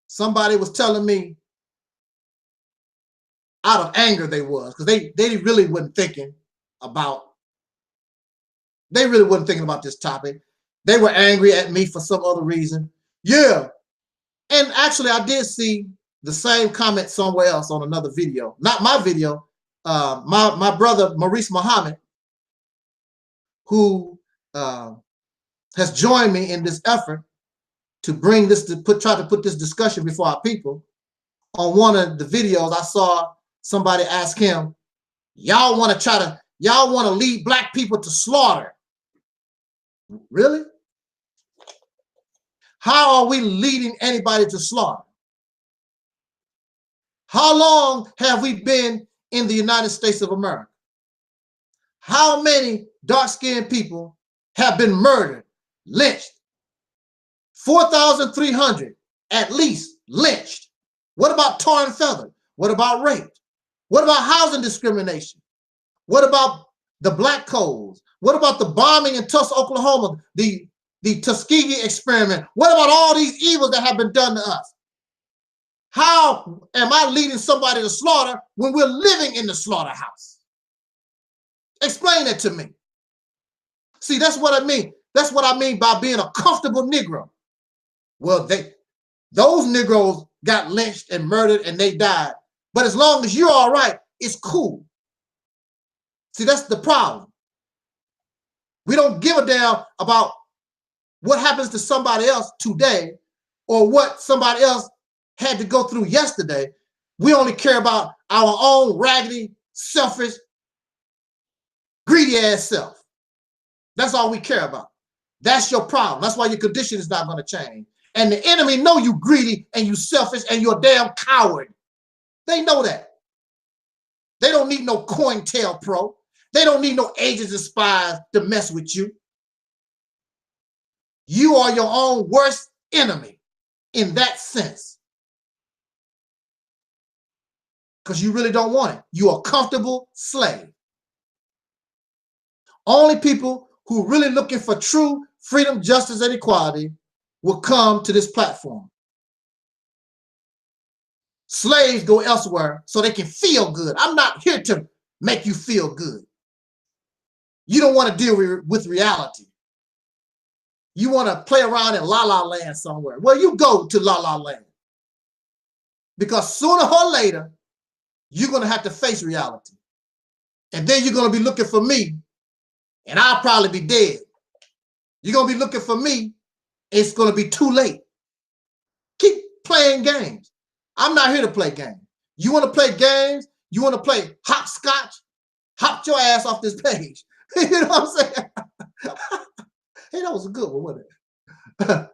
Somebody was telling me, out of anger they was, because they really wasn't thinking about this topic. They were angry at me for some other reason. Yeah. And actually I did see the same comment somewhere else on another video. Not my video. My brother Maurice Muhammad, who has joined me in this effort to bring this try to put this discussion before our people. On one of the videos, I saw somebody ask him, y'all want to lead Black people to slaughter. Really? How are we leading anybody to slaughter? How long have we been in the United States of America? How many dark-skinned people have been murdered, lynched? 4,300 at least lynched. What about torn and feathered? What about rape? What about housing discrimination? What about the Black codes? What about the bombing in Tulsa, Oklahoma, the Tuskegee experiment? What about all these evils that have been done to us? How am I leading somebody to slaughter when we're living in the slaughterhouse? Explain it to me. See, that's what I mean. That's what I mean by being a comfortable Negro. Well, those Negroes got lynched and murdered and they died. But as long as you're all right, it's cool. See, that's the problem. We don't give a damn about what happens to somebody else today or what somebody else had to go through yesterday. We only care about our own raggedy, selfish, greedy ass self. That's all we care about. That's your problem. That's why your condition is not going to change. And the enemy know you greedy and you selfish and you're a damn coward. They know that. They don't need no COINTELPRO. They don't need no agents and spies to mess with you. You are your own worst enemy in that sense. Because you really don't want it. You're a comfortable slave. Only people who are really looking for true freedom, justice, and equality will come to this platform. Slaves go elsewhere so they can feel good. I'm not here to make you feel good. You don't want to deal with reality. You want to play around in La La Land somewhere. Well, you go to La La Land. Because sooner or later, you're going to have to face reality. And then you're going to be looking for me, and I'll probably be dead. You're going to be looking for me. It's going to be too late. Keep playing games. I'm not here to play games. You want to play games? You want to play hopscotch? Hop your ass off this page. You know what I'm saying? Hey, that was a good one, wasn't it?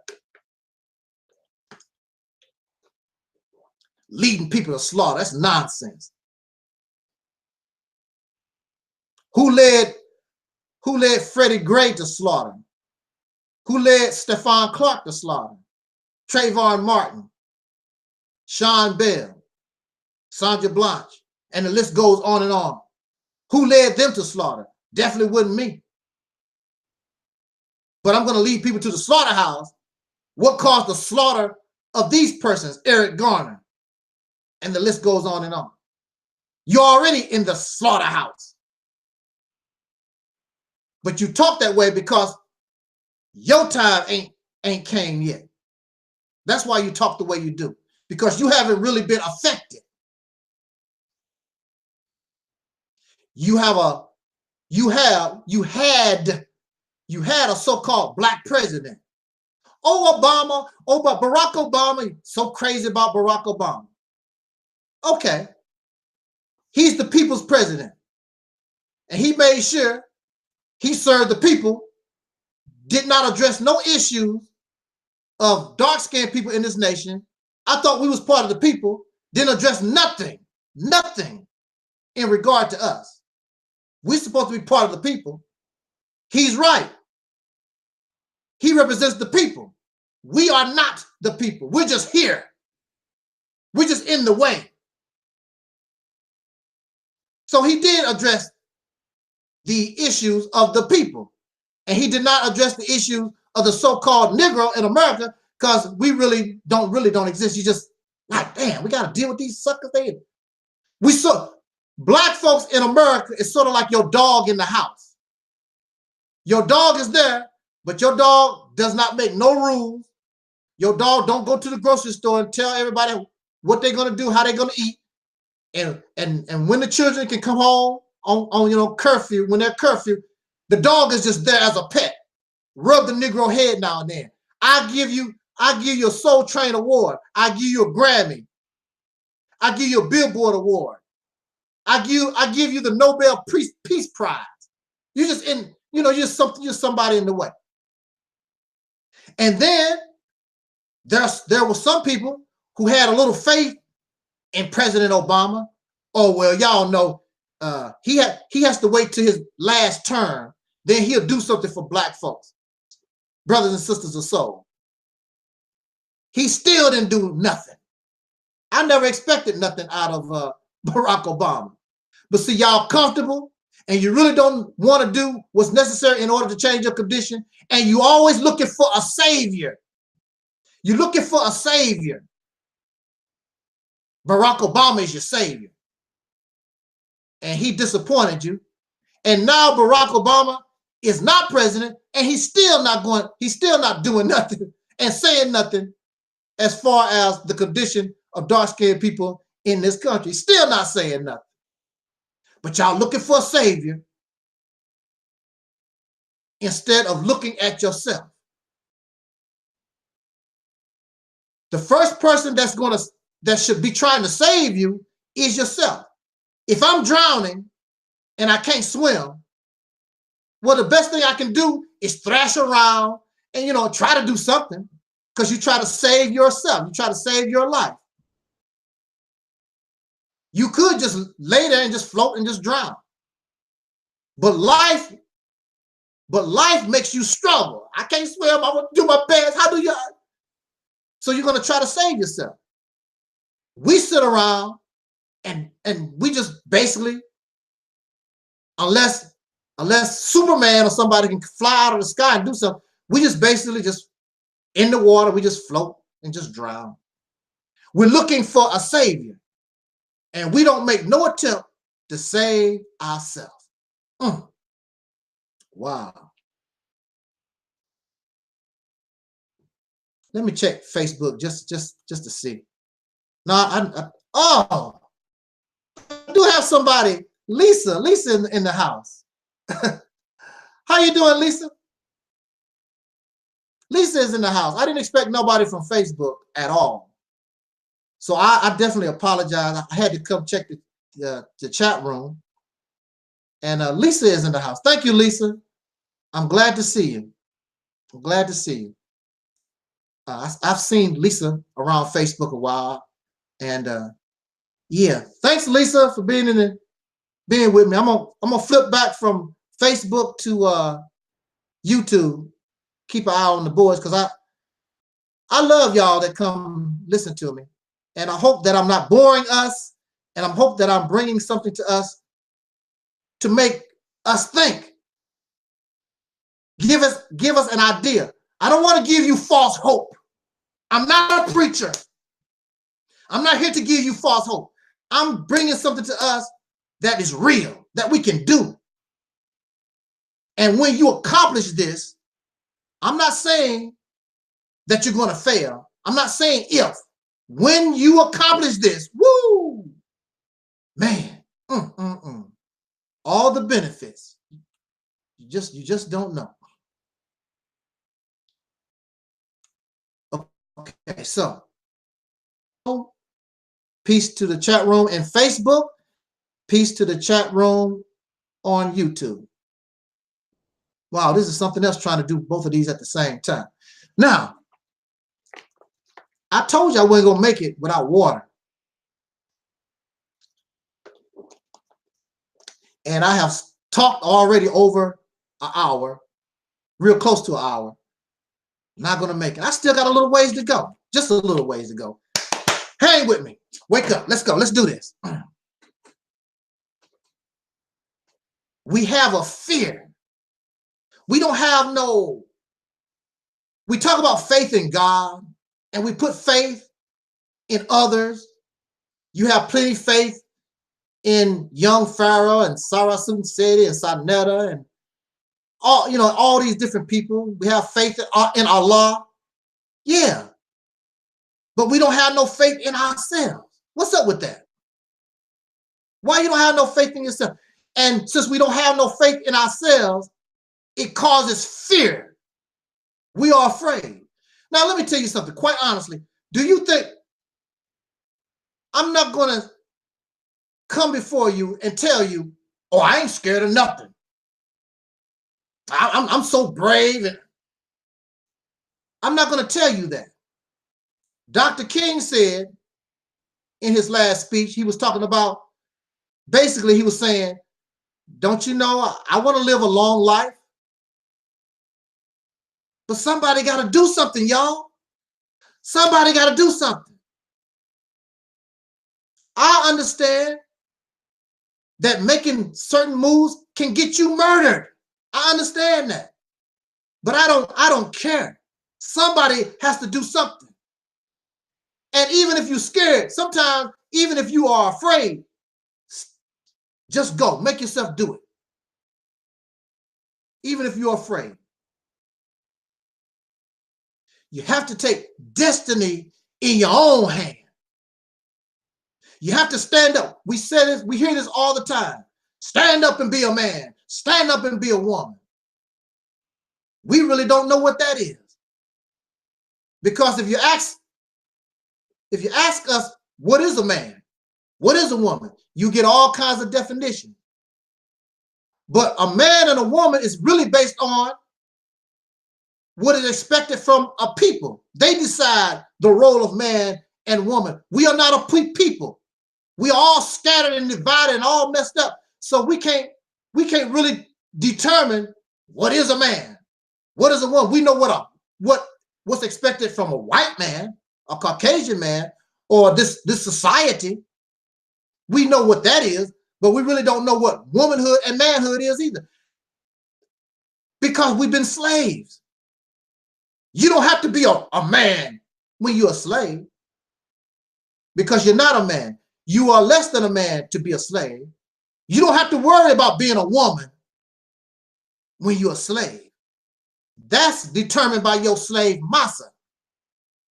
Leading people to slaughter. That's nonsense. Who led Freddie Gray to slaughter? Who led Stephon Clark to slaughter? Trayvon Martin, Sean Bell, Sandra Blanche, and the list goes on and on. Who led them to slaughter? Definitely wasn't me. But I'm going to lead people to the slaughterhouse. What caused the slaughter of these persons? Eric Garner. And the list goes on and on. You're already in the slaughterhouse. But you talk that way because your time ain't came yet. That's why you talk the way you do. Because you haven't really been affected. You had a so-called black president. Oh, Obama, oh, but Barack Obama, so crazy about Barack Obama. Okay. He's the people's president. And he made sure he served the people, did not address no issues of dark-skinned people in this nation. I thought we was part of the people, didn't address nothing in regard to us. We're supposed to be part of the people. He's right. He represents the people. We are not the people. We're just here. We're just in the way. So he did address the issues of the people. And he did not address the issues of the so-called Negro in America because we really don't exist. You just like, damn, we got to deal with these suckers. Black folks in America is sort of like your dog in the house. Your dog is there, but your dog does not make no rules. Your dog don't go to the grocery store and tell everybody what they're going to do, how they're going to eat. And when the children can come home on curfew, when they're curfew, the dog is just there as a pet. Rub the Negro head now and then. I give you a Soul Train Award. I give you a Grammy. I give you a Billboard Award. I give you the Nobel Peace Prize. You're just you're somebody in the way. And then there were some people who had a little faith in President Obama. Oh, well, y'all know he has to wait till his last term. Then he'll do something for black folks, brothers and sisters of soul. He still didn't do nothing. I never expected nothing out of Barack Obama. But see, y'all comfortable and you really don't want to do what's necessary in order to change your condition. And you always looking for a savior. You're looking for a savior. Barack Obama is your savior. And he disappointed you. And now Barack Obama is not president and he's still not doing nothing and saying nothing as far as the condition of dark-skinned people in this country. Still not saying nothing. But y'all looking for a savior instead of looking at yourself. The first person that should be trying to save you is yourself. If I'm drowning and I can't swim, well, the best thing I can do is thrash around and try to do something, because you try to save yourself. You try to save your life. You could just lay there and just float and just drown. But life makes you struggle. I can't swim. I'm going to do my best. How do you? So you're going to try to save yourself. We sit around and we just basically, unless Superman or somebody can fly out of the sky and do something, we just basically just in the water, we just float and just drown. We're looking for a savior. And we don't make no attempt to save ourselves. Wow. Let me check Facebook just to see. Now, I do have somebody, Lisa in the house. How you doing, Lisa? Lisa is in the house. I didn't expect nobody from Facebook at all. So I definitely apologize. I had to come check the chat room. And Lisa is in the house. Thank you, Lisa. I'm glad to see you. I'm glad to see you. I've seen Lisa around Facebook a while. And yeah, thanks, Lisa, for being with me. I'm gonna flip back from Facebook to YouTube. Keep an eye on the boards because I love y'all that come listen to me. And I hope that I'm not boring us, and I hope that I'm bringing something to us to make us think. Give us an idea. I don't want to give you false hope. I'm not a preacher. I'm not here to give you false hope. I'm bringing something to us that is real, that we can do. And when you accomplish this, I'm not saying that you're going to fail. I'm not saying if. When you accomplish this, woo, man, all the benefits, you just don't know. Okay, so peace to the chat room in Facebook, peace to the chat room on YouTube. Wow, this is something else trying to do both of these at the same time. Now, I told you I wasn't gonna make it without water. And I have talked already over an hour, real close to an hour. Not gonna make it. I still got a little ways to go, just a little ways to go. Hang with me. Wake up. Let's go. Let's do this. We have a fear. We don't have no. We talk about faith in God, and we put faith in others. You have plenty of faith in young Pharaoh and Sarasun Seti and Sanetta and all these different people. We have faith in Allah. Yeah. But we don't have no faith in ourselves. What's up with that? Why you don't have no faith in yourself? And since we don't have no faith in ourselves, it causes fear. We are afraid. Now, let me tell you something, quite honestly. Do you think I'm not going to come before you and tell you, oh, I ain't scared of nothing. I'm so brave. And I'm not going to tell you that. Dr. King said in his last speech, he was talking about, basically he was saying, don't you know, I want to live a long life. But somebody got to do something, y'all. Somebody got to do something. I understand that making certain moves can get you murdered. I understand that. But I don't care. Somebody has to do something. And even if you're scared, sometimes, even if you are afraid, just go. Make yourself do it. Even if you're afraid. You have to take destiny in your own hand. You have to stand up. We say this, we hear this all the time. Stand up and be a man. Stand up and be a woman. We really don't know what that is. Because if you ask us, what is a man? What is a woman? You get all kinds of definitions. But a man and a woman is really based on what is expected from a people. They decide the role of man and woman. We are not a people. We are all scattered and divided and all messed up. So we can't really determine what is a man, what is a woman. We know what's expected from a white man, a Caucasian man, or this society. We know what that is, but we really don't know what womanhood and manhood is either. Because we've been slaves. You don't have to be a man when you're a slave. Because you're not a man. You are less than a man to be a slave. You don't have to worry about being a woman when you're a slave. That's determined by your slave master.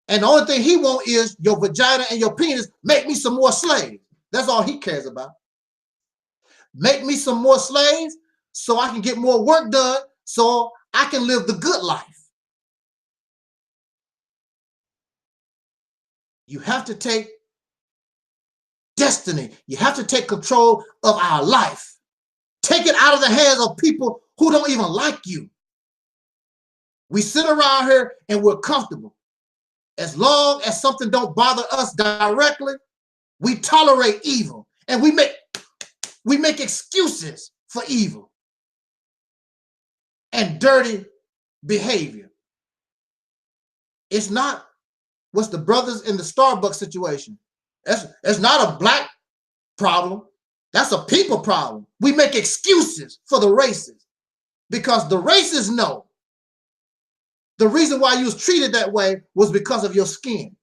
And the only thing he wants is your vagina and your penis. Make me some more slaves. That's all he cares about. Make me some more slaves so I can get more work done so I can live the good life. You have to take destiny. You have to take control of our life. Take it out of the hands of people who don't even like you. We sit around here and we're comfortable. As long as something don't bother us directly, we tolerate evil and we make excuses for evil and dirty behavior. It's not what's the brothers in the Starbucks situation. It's not a black problem. That's a people problem. We make excuses for the races because the races know the reason why you was treated that way was because of your skin.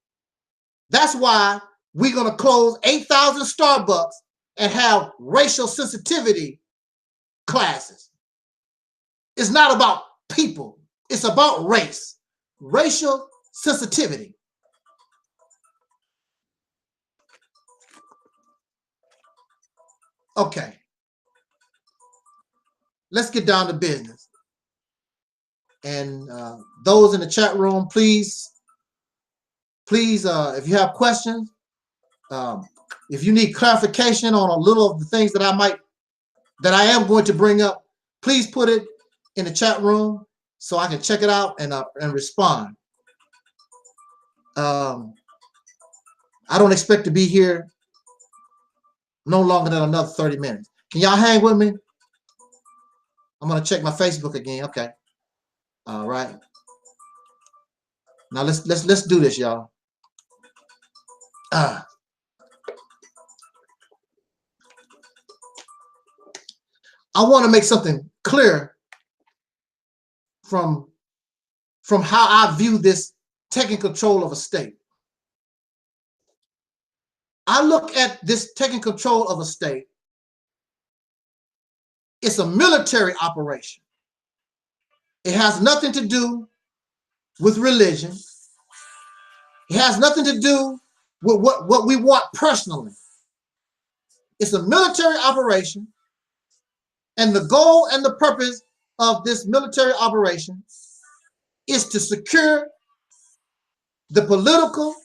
That's why we're going to close 8,000 Starbucks and have racial sensitivity classes. It's not about people. It's about race, racial sensitivity. Okay. Let's get down to business. And those in the chat room, please, if you have questions, if you need clarification on a little of the things that I am going to bring up, please put it in the chat room so I can check it out and respond. I don't expect to be here no longer than another 30 minutes. Can y'all hang with me? I'm gonna check my Facebook again. Okay. All right. Now let's do this, y'all. I want to make something clear from how I view this taking control of a state. I look at this taking control of a state. It's a military operation. It has nothing to do with religion. It has nothing to do with what we want personally. It's a military operation, and the goal and the purpose of this military operation is to secure the political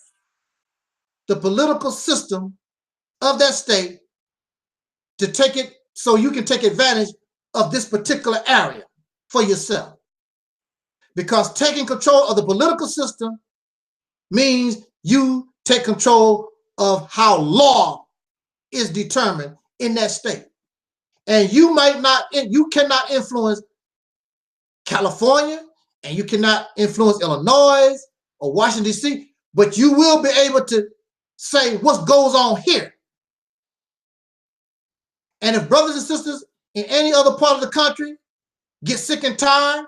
system of that state, to take it so you can take advantage of this particular area for yourself. Because taking control of the political system means you take control of how law is determined in that state. And you cannot influence California, and you cannot influence Illinois or Washington, D.C., but you will be able to say what goes on here. And if brothers and sisters in any other part of the country get sick and tired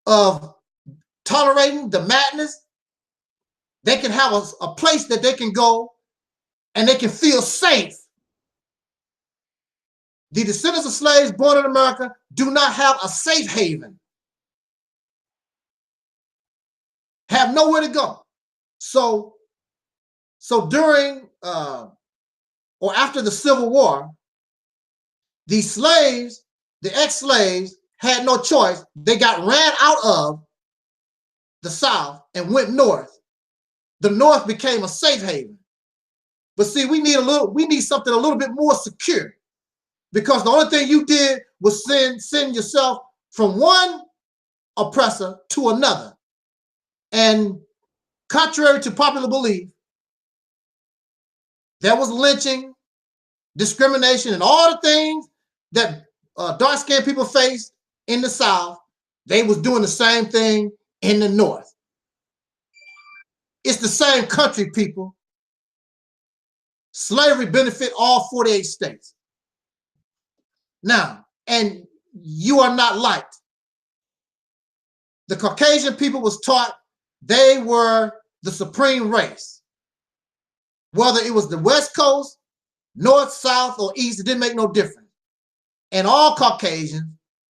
of tolerating the madness, they can have a place that they can go and they can feel safe. The descendants of slaves born in America do not have a safe haven, have nowhere to go. So during or after the Civil War, these slaves, the ex-slaves, had no choice. They got ran out of the South and went north. The North became a safe haven. But see, we need something a little bit more secure, because the only thing you did was send yourself from one oppressor to another. And contrary to popular belief, there was lynching, discrimination, and all the things that dark-skinned people faced in the South. They was doing the same thing in the North. It's the same country, people. Slavery benefit all 48 states. Now, and you are not liked. The Caucasian people was taught they were the supreme race. Whether it was the West Coast, North, South, or East, it didn't make no difference. And all Caucasians,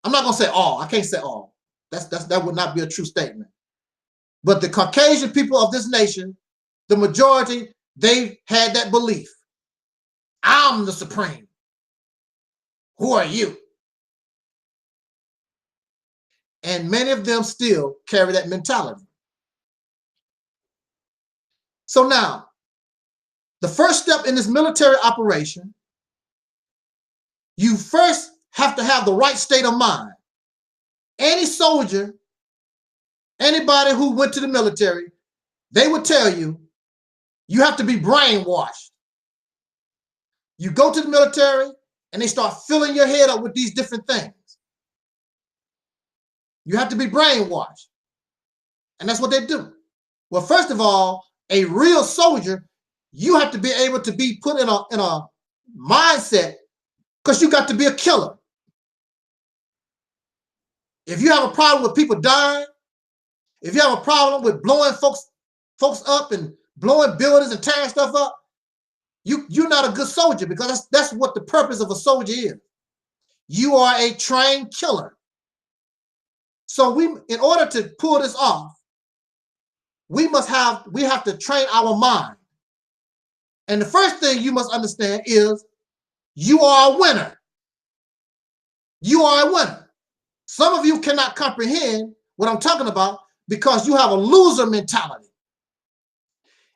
I'm not gonna say all, I can't say all. That would not be a true statement. But the Caucasian people of this nation, the majority, they had that belief. I'm the supreme. Who are you? And many of them still carry that mentality. So now, the first step in this military operation, you first have to have the right state of mind. Any soldier, anybody who went to the military, they would tell you, you have to be brainwashed. You go to the military and they start filling your head up with these different things. You have to be brainwashed. And that's what they do. Well, first of all, a real soldier, you have to be able to be put in a mindset, because you got to be a killer. If you have a problem with people dying, if you have a problem with blowing folks up and blowing buildings and tearing stuff up, you're not a good soldier, because that's what the purpose of a soldier is. You are a trained killer. So in order to pull this off, we have to train our mind. And the first thing you must understand is you are a winner. You are a winner. Some of you cannot comprehend what I'm talking about because you have a loser mentality.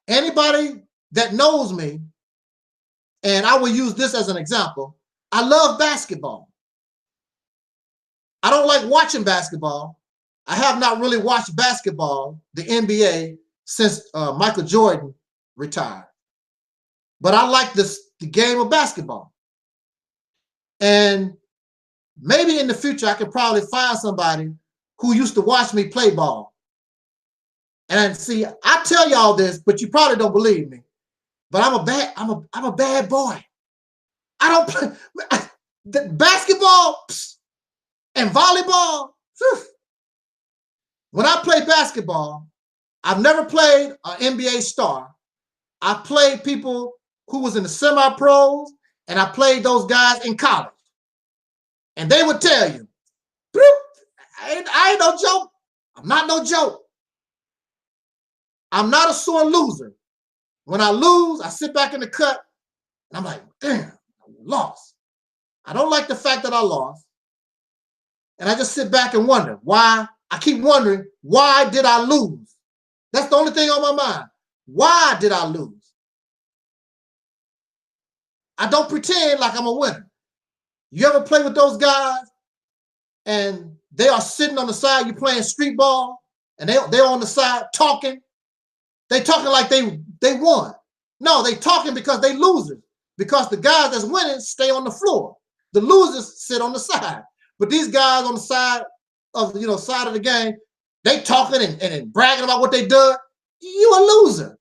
Anybody that knows me, and I will use this as an example, I love basketball. I don't like watching basketball. I have not really watched basketball, the NBA, since Michael Jordan retired. But I like the game of basketball. And maybe in the future, I could probably find somebody who used to watch me play ball. And see, I tell y'all this, but you probably don't believe me. But I'm a bad boy. I don't play basketball and volleyball. Whew. When I play basketball, I've never played an NBA star. I played people who was in the semi-pros, and I played those guys in college. And they would tell you, I ain't no joke. I'm not no joke. I'm not a sore loser. When I lose, I sit back in the cut, and I'm like, damn, I lost. I don't like the fact that I lost. And I just sit back and wonder why. I keep wondering, why did I lose? That's the only thing on my mind. Why did I lose? I don't pretend like I'm a winner. You ever play with those guys and they are sitting on the side, you playing street ball, and they're on the side talking? They talking like they won. No, they talking because they losers. Because the guys that's winning stay on the floor. The losers sit on the side. But these guys on the side of the game, they talking and bragging about what they done. You a loser.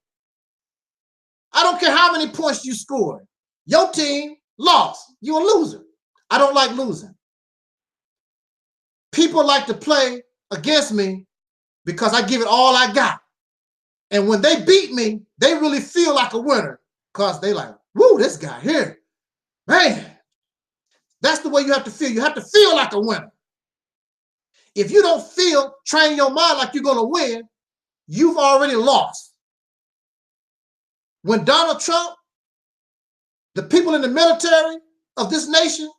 I don't care how many points you scored. Your team lost. You a loser. I don't like losing. People like to play against me because I give it all I got. And when they beat me, they really feel like a winner because they like, woo, this guy here, man. That's the way you have to feel. You have to feel like a winner. If you don't train your mind like you're going to win, you've already lost. When Donald Trump, the people in the military of this nation,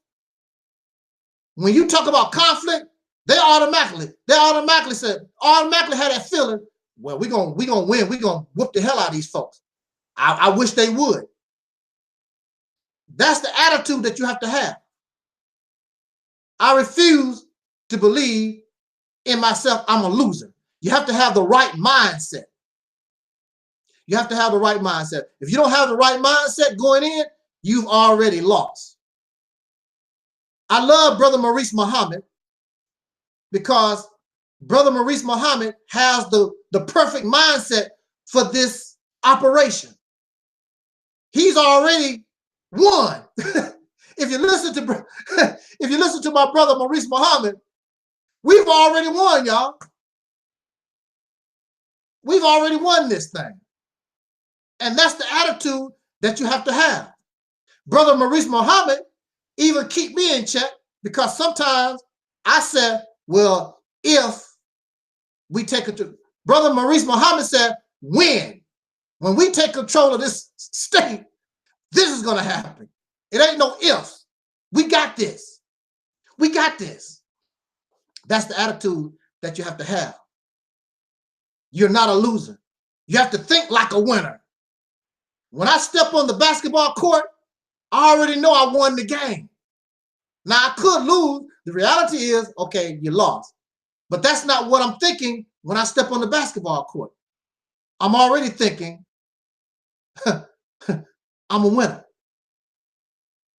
when you talk about conflict, they automatically had that feeling, well, we're gonna win, we're gonna whoop the hell out of these folks. I wish they would. That's the attitude that you have to have. I refuse to believe in myself I'm a loser. You have to have the right mindset. You have to have the right mindset. If you don't have the right mindset going in, you've already lost. I love Brother Maurice Muhammad because Brother Maurice Muhammad has the perfect mindset for this operation. He's already won. If you listen to my brother Maurice Muhammad, we've already won, y'all. We've already won this thing. And that's the attitude that you have to have. Brother Maurice Muhammad even keep me in check because sometimes I said, well, if we take it to, Brother Maurice Muhammad said, when we take control of this state, this is going to happen. It ain't no if. We got this. We got this. That's the attitude that you have to have. You're not a loser. You have to think like a winner. When I step on the basketball court, I already know I won the game. Now, I could lose. The reality is, okay, you lost. But that's not what I'm thinking when I step on the basketball court. I'm already thinking, I'm a winner.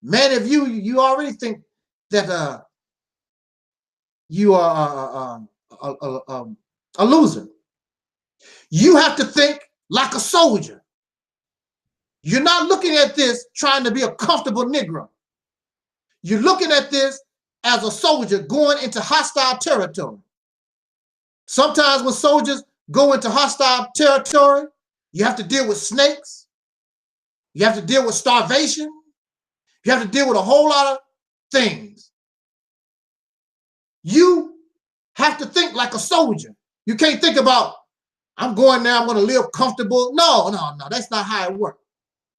Many of you already think that you are a loser. You have to think like a soldier. You're not looking at this trying to be a comfortable Negro. You're looking at this as a soldier going into hostile territory. Sometimes when soldiers go into hostile territory, you have to deal with snakes. You have to deal with starvation. You have to deal with a whole lot of things. You have to think like a soldier. You can't think about, I'm going there, I'm going to live comfortable. No, that's not how it works.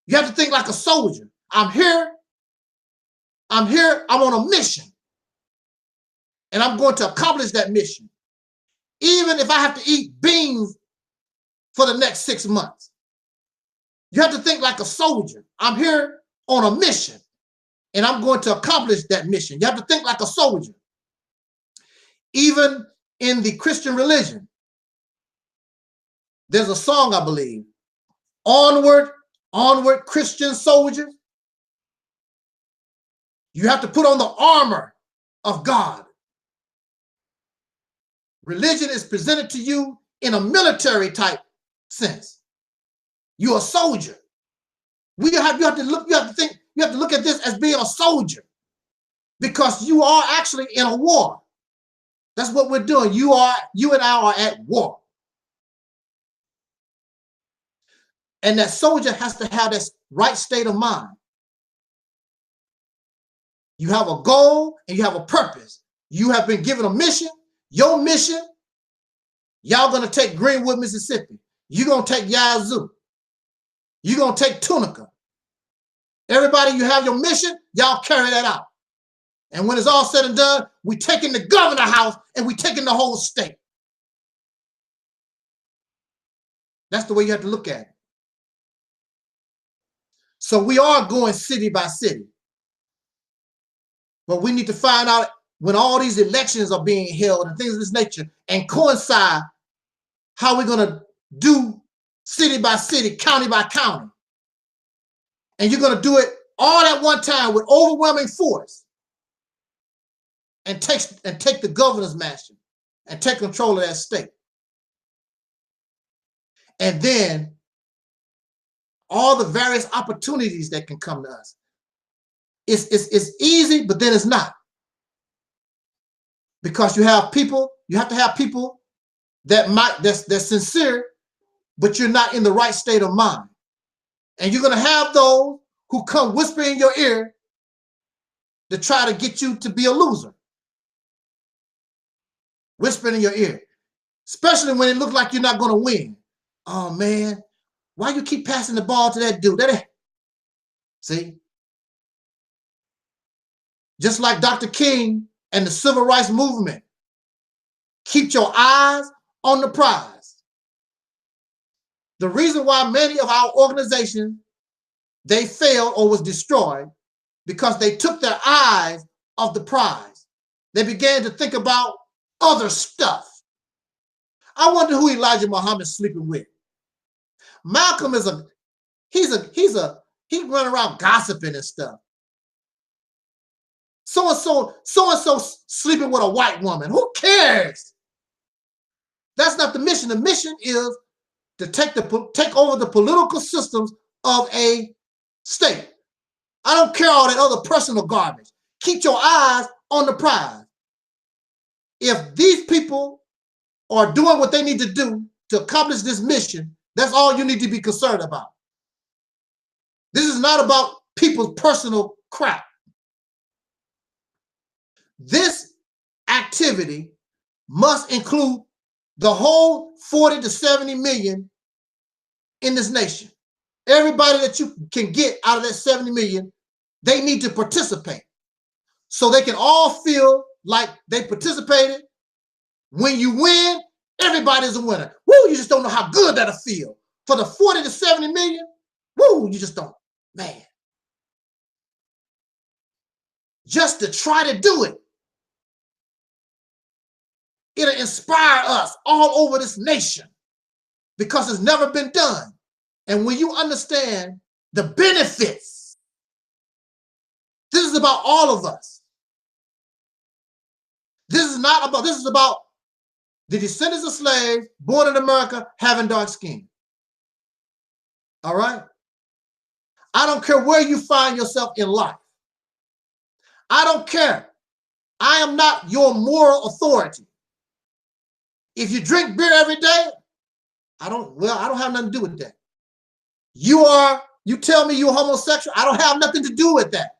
You have to think like a soldier. I'm here, I'm on a mission. And I'm going to accomplish that mission. Even if I have to eat beans for the next 6 months. You have to think like a soldier. I'm here on a mission. And I'm going to accomplish that mission. You have to think like a soldier. Even in the Christian religion, there's a song, I believe, Onward, Onward, Christian soldiers. You have to put on the armor of God. Religion is presented to you in a military type sense. You're a soldier. You have to look at this as being a soldier, because you are actually in a war. That's what we're doing. You and I are at war. And that soldier has to have this right state of mind. You have a goal and you have a purpose. You have been given a mission. Your mission, y'all gonna take Greenwood, Mississippi. You're gonna take Yazoo. You're gonna take Tunica. Everybody, you have your mission, y'all carry that out. And when it's all said and done, we taking the governor house and we taking the whole state. That's the way you have to look at it. So we are going city by city. But we need to find out when all these elections are being held and things of this nature and coincide how we're going to do city by city, county by county. And you're going to do it all at one time with overwhelming force and take the governor's mansion and take control of that state. And then all the various opportunities that can come to us. It's easy, but then it's not. Because you have to have people that's sincere, but you're not in the right state of mind. And you're going to have those who come whisper in your ear to try to get you to be a loser. Whispering in your ear, especially when it looks like you're not going to win. Oh man, why you keep passing the ball to that dude? See? Just like Dr. King and the civil rights movement, keep your eyes on the prize. The reason why many of our organizations, they failed or was destroyed because they took their eyes off the prize. They began to think about other stuff. I wonder who Elijah Muhammad's sleeping with. Malcolm he run around gossiping and stuff. So-and-so sleeping with a white woman. Who cares? That's not the mission. The mission is to take over the political systems of a state. I don't care all that other personal garbage. Keep your eyes on the prize. If these people are doing what they need to do to accomplish this mission, that's all you need to be concerned about. This is not about people's personal crap. This activity must include the whole 40 to 70 million in this nation. Everybody that you can get out of that 70 million, they need to participate so they can all feel like they participated. When you win, everybody's a winner. Woo, you just don't know how good that'll feel. For the 40 to 70 million, Woo, you just don't, man. Just to try to do it. It'll inspire us all over this nation because it's never been done. And when you understand the benefits, this is about all of us. This is about the descendants of slaves born in America having dark skin. All right? I don't care where you find yourself in life. I don't care. I am not your moral authority. If you drink beer every day, I don't have nothing to do with that. You tell me you're homosexual, I don't have nothing to do with that.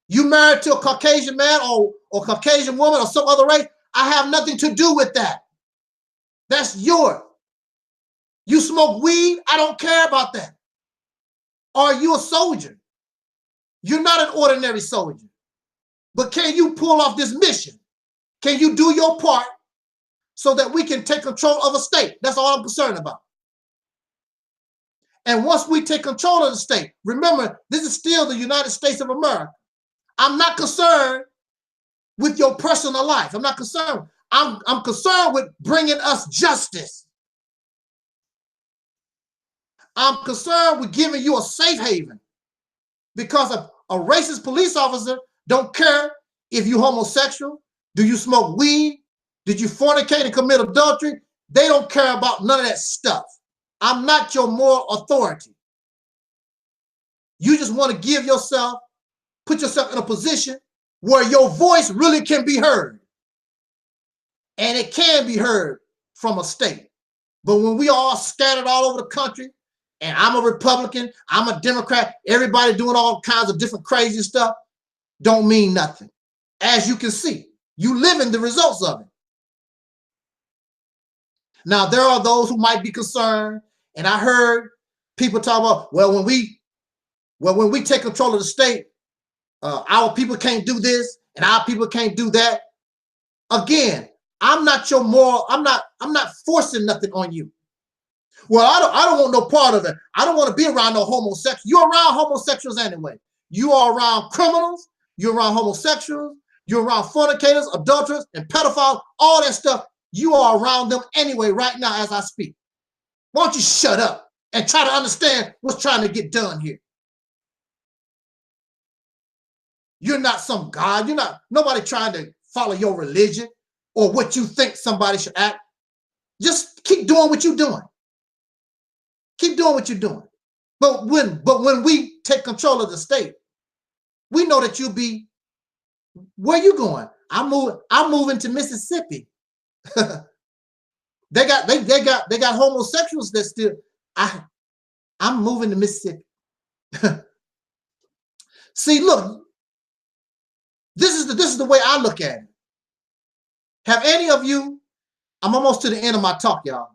You married to a Caucasian man or Caucasian woman or some other race, I have nothing to do with that. That's yours. You smoke weed, I don't care about that. Are you a soldier? You're not an ordinary soldier. But can you pull off this mission? Can you do your part so that we can take control of a state? That's all I'm concerned about. And once we take control of the state, remember, this is still the United States of America. I'm not concerned with your personal life. I'm not concerned. I'm concerned with bringing us justice. I'm concerned with giving you a safe haven because a racist police officer don't care if you're homosexual. Do you smoke weed? Did you fornicate and commit adultery? They don't care about none of that stuff. I'm not your moral authority. You just want to put yourself in a position where your voice really can be heard. And it can be heard from a state. But when we all scattered all over the country, and I'm a Republican, I'm a Democrat, everybody doing all kinds of different crazy stuff, don't mean nothing. As you can see, you live in the results of it. Now, there are those who might be concerned, and I heard people talk about, well, when we take control of the state, our people can't do this, and our people can't do that. Again, I'm not your moral, I'm not forcing nothing on you. Well, I don't want no part of it. I don't want to be around no homosexuals. You're around homosexuals anyway. You are around criminals, you're around homosexuals, you're around fornicators, adulterers, and pedophiles, all that stuff. You are around them anyway right now as I speak. Why don't you shut up and try to understand what's trying to get done here? You're not some God. You're not nobody trying to follow your religion or what you think somebody should act. Just keep doing what you're doing. Keep doing what you're doing. But when we take control of the state, we know that you'll be, where you going? I'm moving to Mississippi. They got homosexuals that still, I'm moving to Mississippi. See, look, this is the way I look at it. Have any of you, I'm almost to the end of my talk, y'all.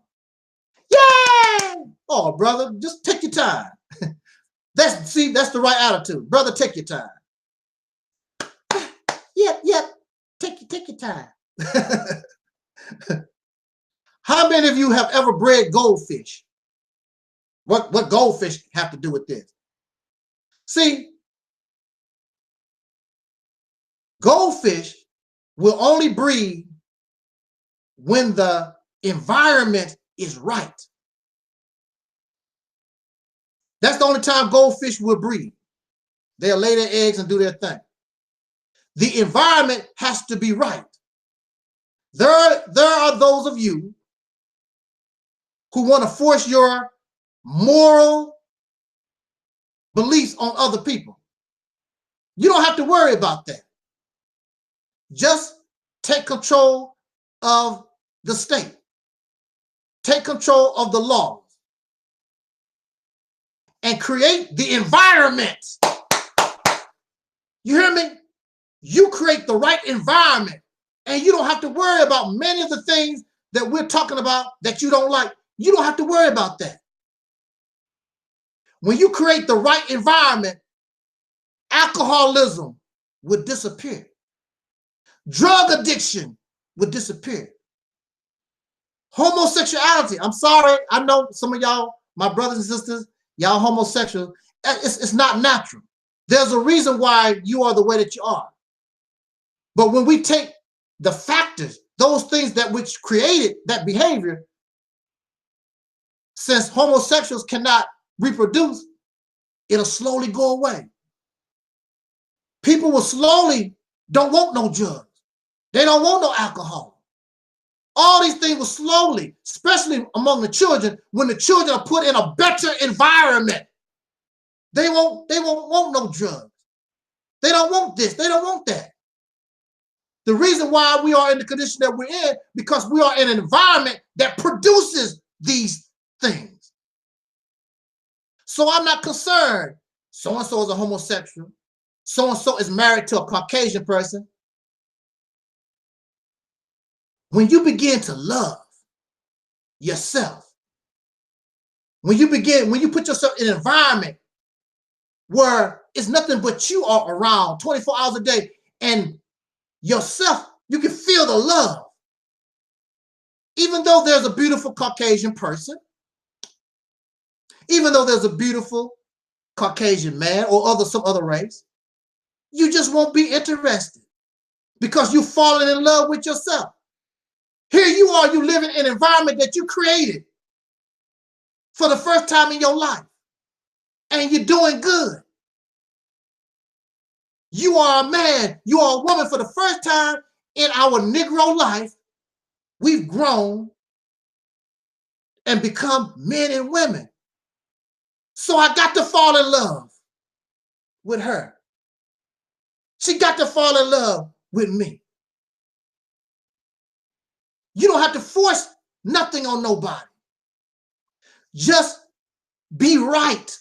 Yeah! Oh, brother, just take your time. That's the right attitude. Brother, take your time. Yep, take your time. How many of you have ever bred goldfish? What goldfish have to do with this? See, goldfish will only breed when the environment is right. That's the only time goldfish will breed. They'll lay their eggs and do their thing. The environment has to be right. There are those of you who want to force your moral beliefs on other people. You don't have to worry about that. Just take control of the state. Take control of the laws. And create the environment. You hear me? You create the right environment. And you don't have to worry about many of the things that we're talking about that you don't like. You don't have to worry about that. When you create the right environment, alcoholism would disappear. Drug addiction would disappear. Homosexuality, I'm sorry, I know some of y'all, my brothers and sisters, y'all homosexuals, it's not natural. There's a reason why you are the way that you are. But when we take the factors, those things that which created that behavior, since homosexuals cannot reproduce, it'll slowly go away. People will slowly don't want no drugs. They don't want no alcohol. All these things will slowly, especially among the children, when the children are put in a better environment, they won't want no drugs. They don't want this. They don't want that. The reason why we are in the condition that we're in, because we are in an environment that produces these things. So I'm not concerned. So-and-so is a homosexual. So-and-so is married to a Caucasian person. When you begin to love yourself, when you put yourself in an environment where it's nothing but you are around 24 hours a day, and yourself, you can feel the love. Even though there's a beautiful Caucasian person, even though there's a beautiful Caucasian man or some other race, you just won't be interested because you've fallen in love with yourself. Here you are, you live in an environment that you created for the first time in your life, and you're doing good. You are a man, you are a woman for the first time in our Negro life. We've grown and become men and women. So I got to fall in love with her. She got to fall in love with me. You don't have to force nothing on nobody. Just be right.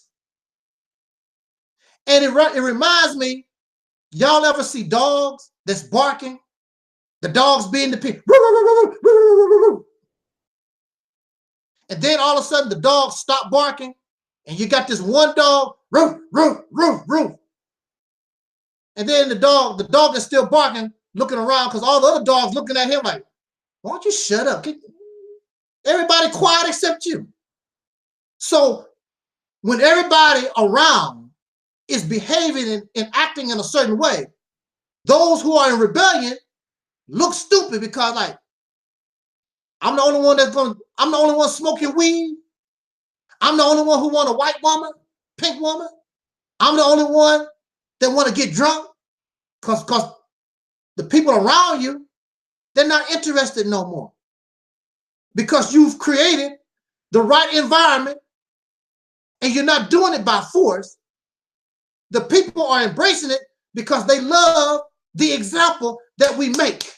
And it reminds me, y'all ever see dogs that's barking? The dogs being the people. And then all of a sudden the dogs stop barking and you got this one dog, roof, roof, roof, roof. And then the dog is still barking, looking around because all the other dogs looking at him like, why don't you shut up? Everybody quiet except you. So when everybody around is behaving and acting in a certain way, those who are in rebellion look stupid because like, I'm the only one smoking weed. I'm the only one who want a white woman, pink woman. I'm the only one that want to get drunk because the people around you, they're not interested no more because you've created the right environment and you're not doing it by force. The people are embracing it because they love the example that we make.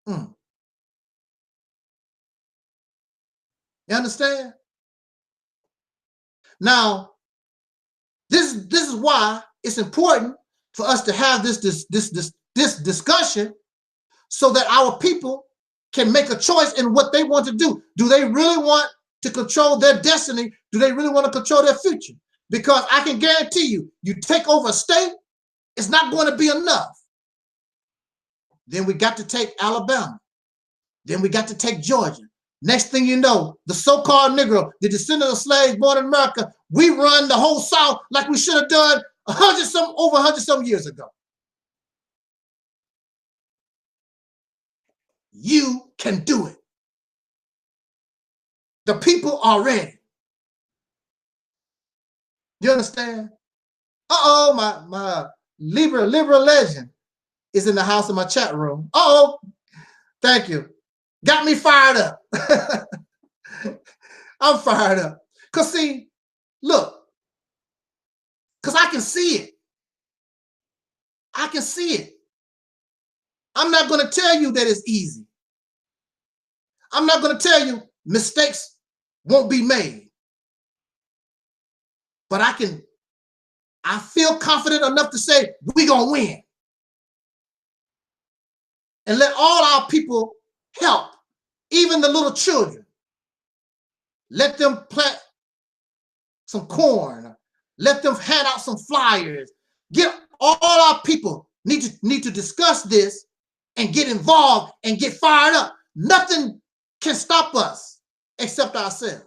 You understand? Now, this is why it's important for us to have this discussion so that our people can make a choice in what they want to do. Do they really want to control their destiny? Do they really want to control their future? Because I can guarantee you, you take over a state, it's not going to be enough. Then we got to take Alabama. Then we got to take Georgia. Next thing you know, the so-called Negro, the descendant of slaves born in America, we run the whole South like we should have done over 100 some years ago. You can do it. The people are ready. You understand? Uh-oh, my liberal legend is in the house in my chat room. Uh-oh, thank you. Got me fired up. I'm fired up. Because see, look, because I can see it. I can see it. I'm not going to tell you that it's easy. I'm not going to tell you mistakes won't be made. But I feel confident enough to say we're going to win. And let all our people help, even the little children. Let them plant some corn. Let them hand out some flyers. Get all our people need to discuss this and get involved and get fired up. Nothing can stop us except ourselves.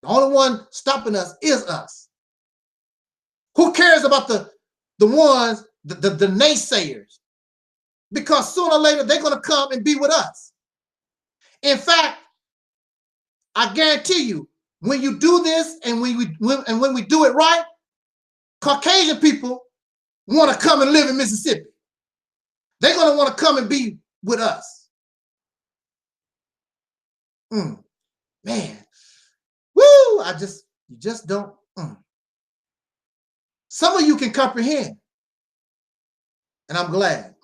The only one stopping us is us. Who cares about the ones, the naysayers? Because sooner or later, they're going to come and be with us. In fact, I guarantee you, when you do this and when we do it right, Caucasian people want to come and live in Mississippi. They're going to want to come and be with us. Man. Woo! You just don't. Some of you can comprehend. And I'm glad.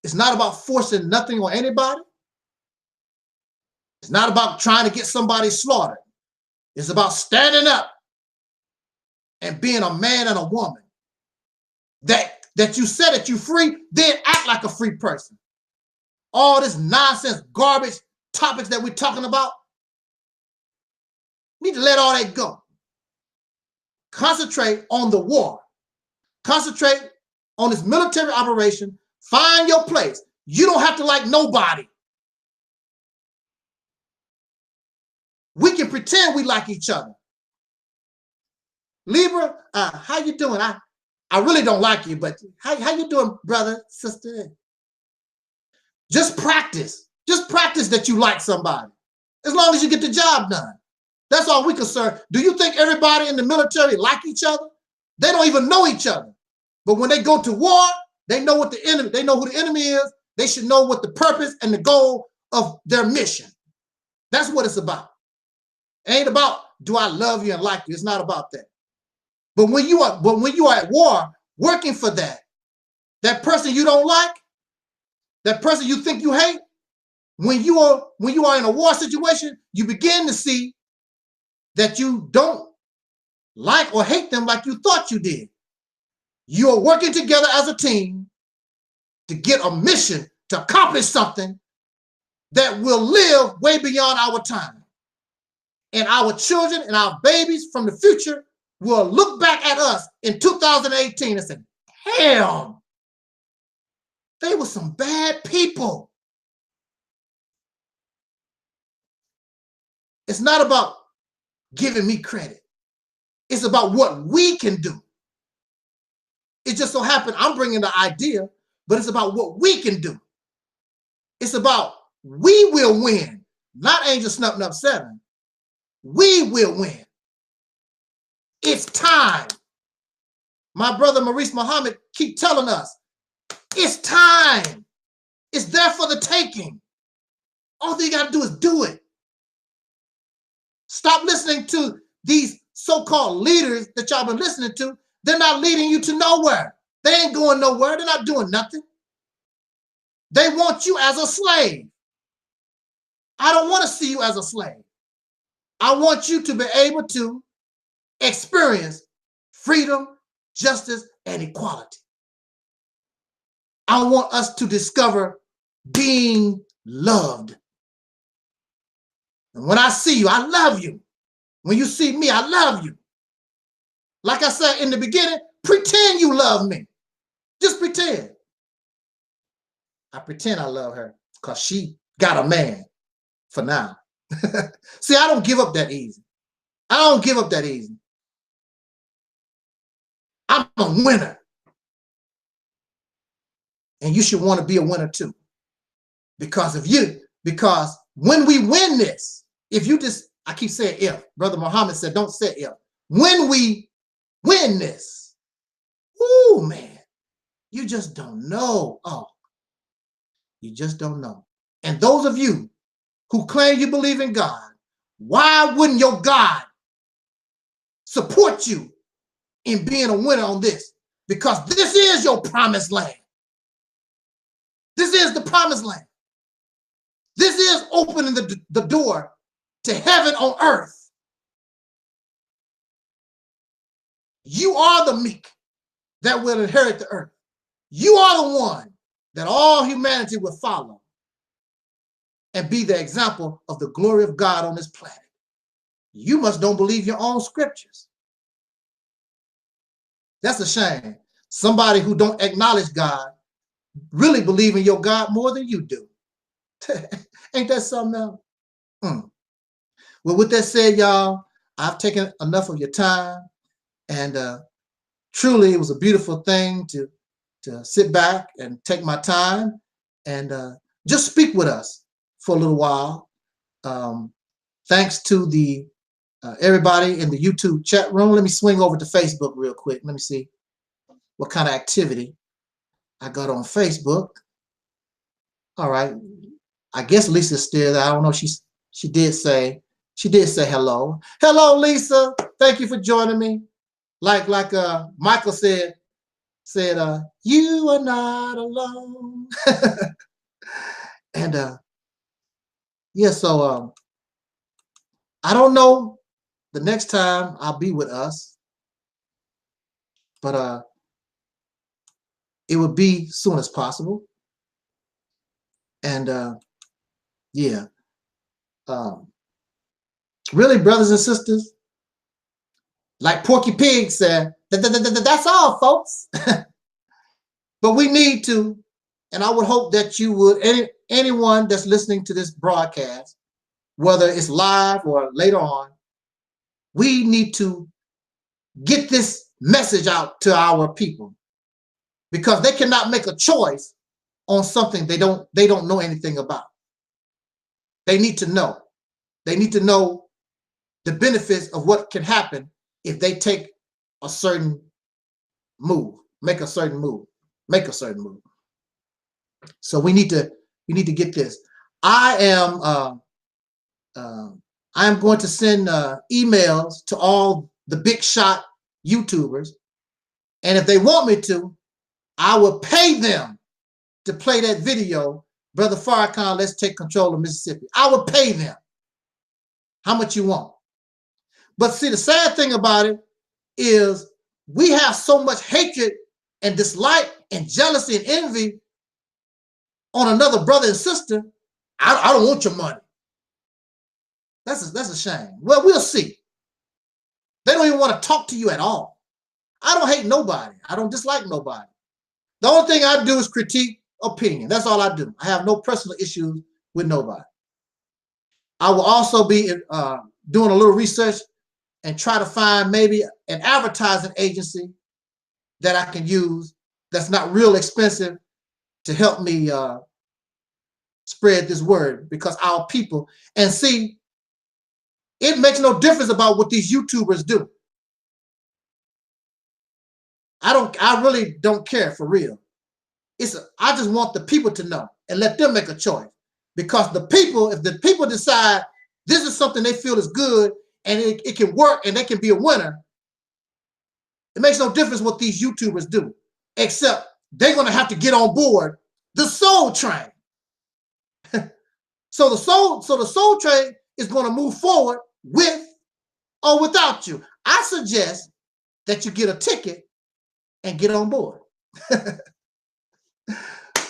It's not about forcing nothing on anybody. It's not about trying to get somebody slaughtered. It's about standing up and being a man and a woman. That you said that you're free, then act like a free person. All this nonsense, garbage topics that we're talking about, need to let all that go. Concentrate on the war. Concentrate on this military operation. Find your place. You don't have to like nobody. We can pretend we like each other. Libra, how you doing? I really don't like you, but how you doing, brother, sister? Just practice. Just practice that you like somebody. As long as you get the job done. That's all we concerned. Do you think everybody in the military like each other? They don't even know each other. But when they go to war, they know what the enemy, they know who the enemy is. They should know what the purpose and the goal of their mission. That's what it's about. It ain't about, do I love you and like you? It's not about that. But when you are at war, working for that person you don't like, that person you think you hate, when you are in a war situation, you begin to see that you don't like or hate them like you thought you did. You are working together as a team to get a mission, to accomplish something that will live way beyond our time. And our children and our babies from the future will look back at us in 2018 and say, damn, they were some bad people. It's not about giving me credit. It's about what we can do. It just so happened I'm bringing the idea, but it's about what we can do. It's about we will win, not Angel Snuffing Up 7. We will win. It's time. My brother Maurice Muhammad keep telling us, it's time. It's there for the taking. All you got to do is do it. Stop listening to these so-called leaders that y'all been listening to. They're not leading you to nowhere. They ain't going nowhere. They're not doing nothing. They want you as a slave. I don't want to see you as a slave. I want you to be able to experience freedom, justice, and equality. I want us to discover being loved. And when I see you, I love you. When you see me, I love you. Like I said in the beginning, pretend you love me. Just pretend. I pretend I love her because she got a man for now. See, I don't give up that easy. I don't give up that easy. I'm a winner. And you should want to be a winner too. Because when we win this, if you just, I keep saying if, Brother Muhammad said, don't say if. When we win this, ooh, man, you just don't know. Oh, you just don't know. And those of you who claim you believe in God, why wouldn't your God support you in being a winner on this? Because this is your promised land. This is the promised land. This is opening the door to heaven on earth. You are the meek that will inherit the earth. You are the one that all humanity will follow and be the example of the glory of God on this planet. You must don't believe your own scriptures. That's a shame. Somebody who don't acknowledge God really believe in your God more than you do. Ain't that something else? Well, with that said, y'all, I've taken enough of your time, and truly it was a beautiful thing to sit back and take my time and just speak with us for a little while. Thanks to the everybody in the YouTube chat room. Let me swing over to Facebook real quick. Let me see what kind of activity I got on Facebook. All right, I guess Lisa's still there. I don't know. She did say hello. Hello, Lisa. Thank you for joining me. Like Michael said, you are not alone. And yeah, so I don't know the next time I'll be with us, but it would be soon as possible. And yeah, really, brothers and sisters, like Porky Pig said, that's all, folks. But we need to, and I would hope that you would, anyone that's listening to this broadcast, whether it's live or later on, we need to get this message out to our people, because they cannot make a choice on something they don't know anything about. They need to know. They need to know the benefits of what can happen if they take a certain move, make a certain move. So we need to get this. I am going to send emails to all the big shot YouTubers, and if they want me to, I will pay them to play that video, Brother Farrakhan, let's take control of Mississippi. I will pay them how much you want. But see, the sad thing about it is we have so much hatred and dislike and jealousy and envy on another brother and sister. I don't want your money. That's a shame. Well, we'll see. They don't even want to talk to you at all. I don't hate nobody. I don't dislike nobody. The only thing I do is critique opinion. That's all I do. I have no personal issues with nobody. I will also be doing a little research and try to find maybe an advertising agency that I can use that's not real expensive to help me spread this word, because our people, and see, it makes no difference about what these YouTubers do. I really don't care, for real. I just want the people to know and let them make a choice, because the people, if the people decide this is something they feel is good and it can work and they can be a winner, it makes no difference what these YouTubers do, except they're going to have to get on board the soul train. So the soul train is going to move forward with or without you. I suggest that you get a ticket and get on board.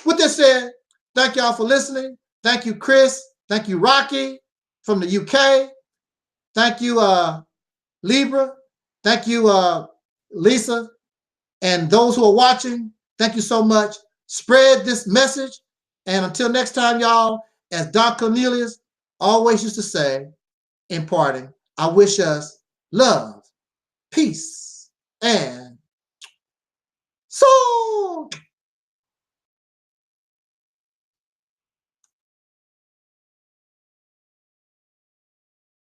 With that said, thank y'all for listening. Thank you, Chris. Thank you, Rocky from the UK. Thank you, Libra. Thank you, Lisa. And those who are watching, thank you so much. Spread this message. And until next time, y'all, as Don Cornelius always used to say in parting, I wish us love, peace, and soul.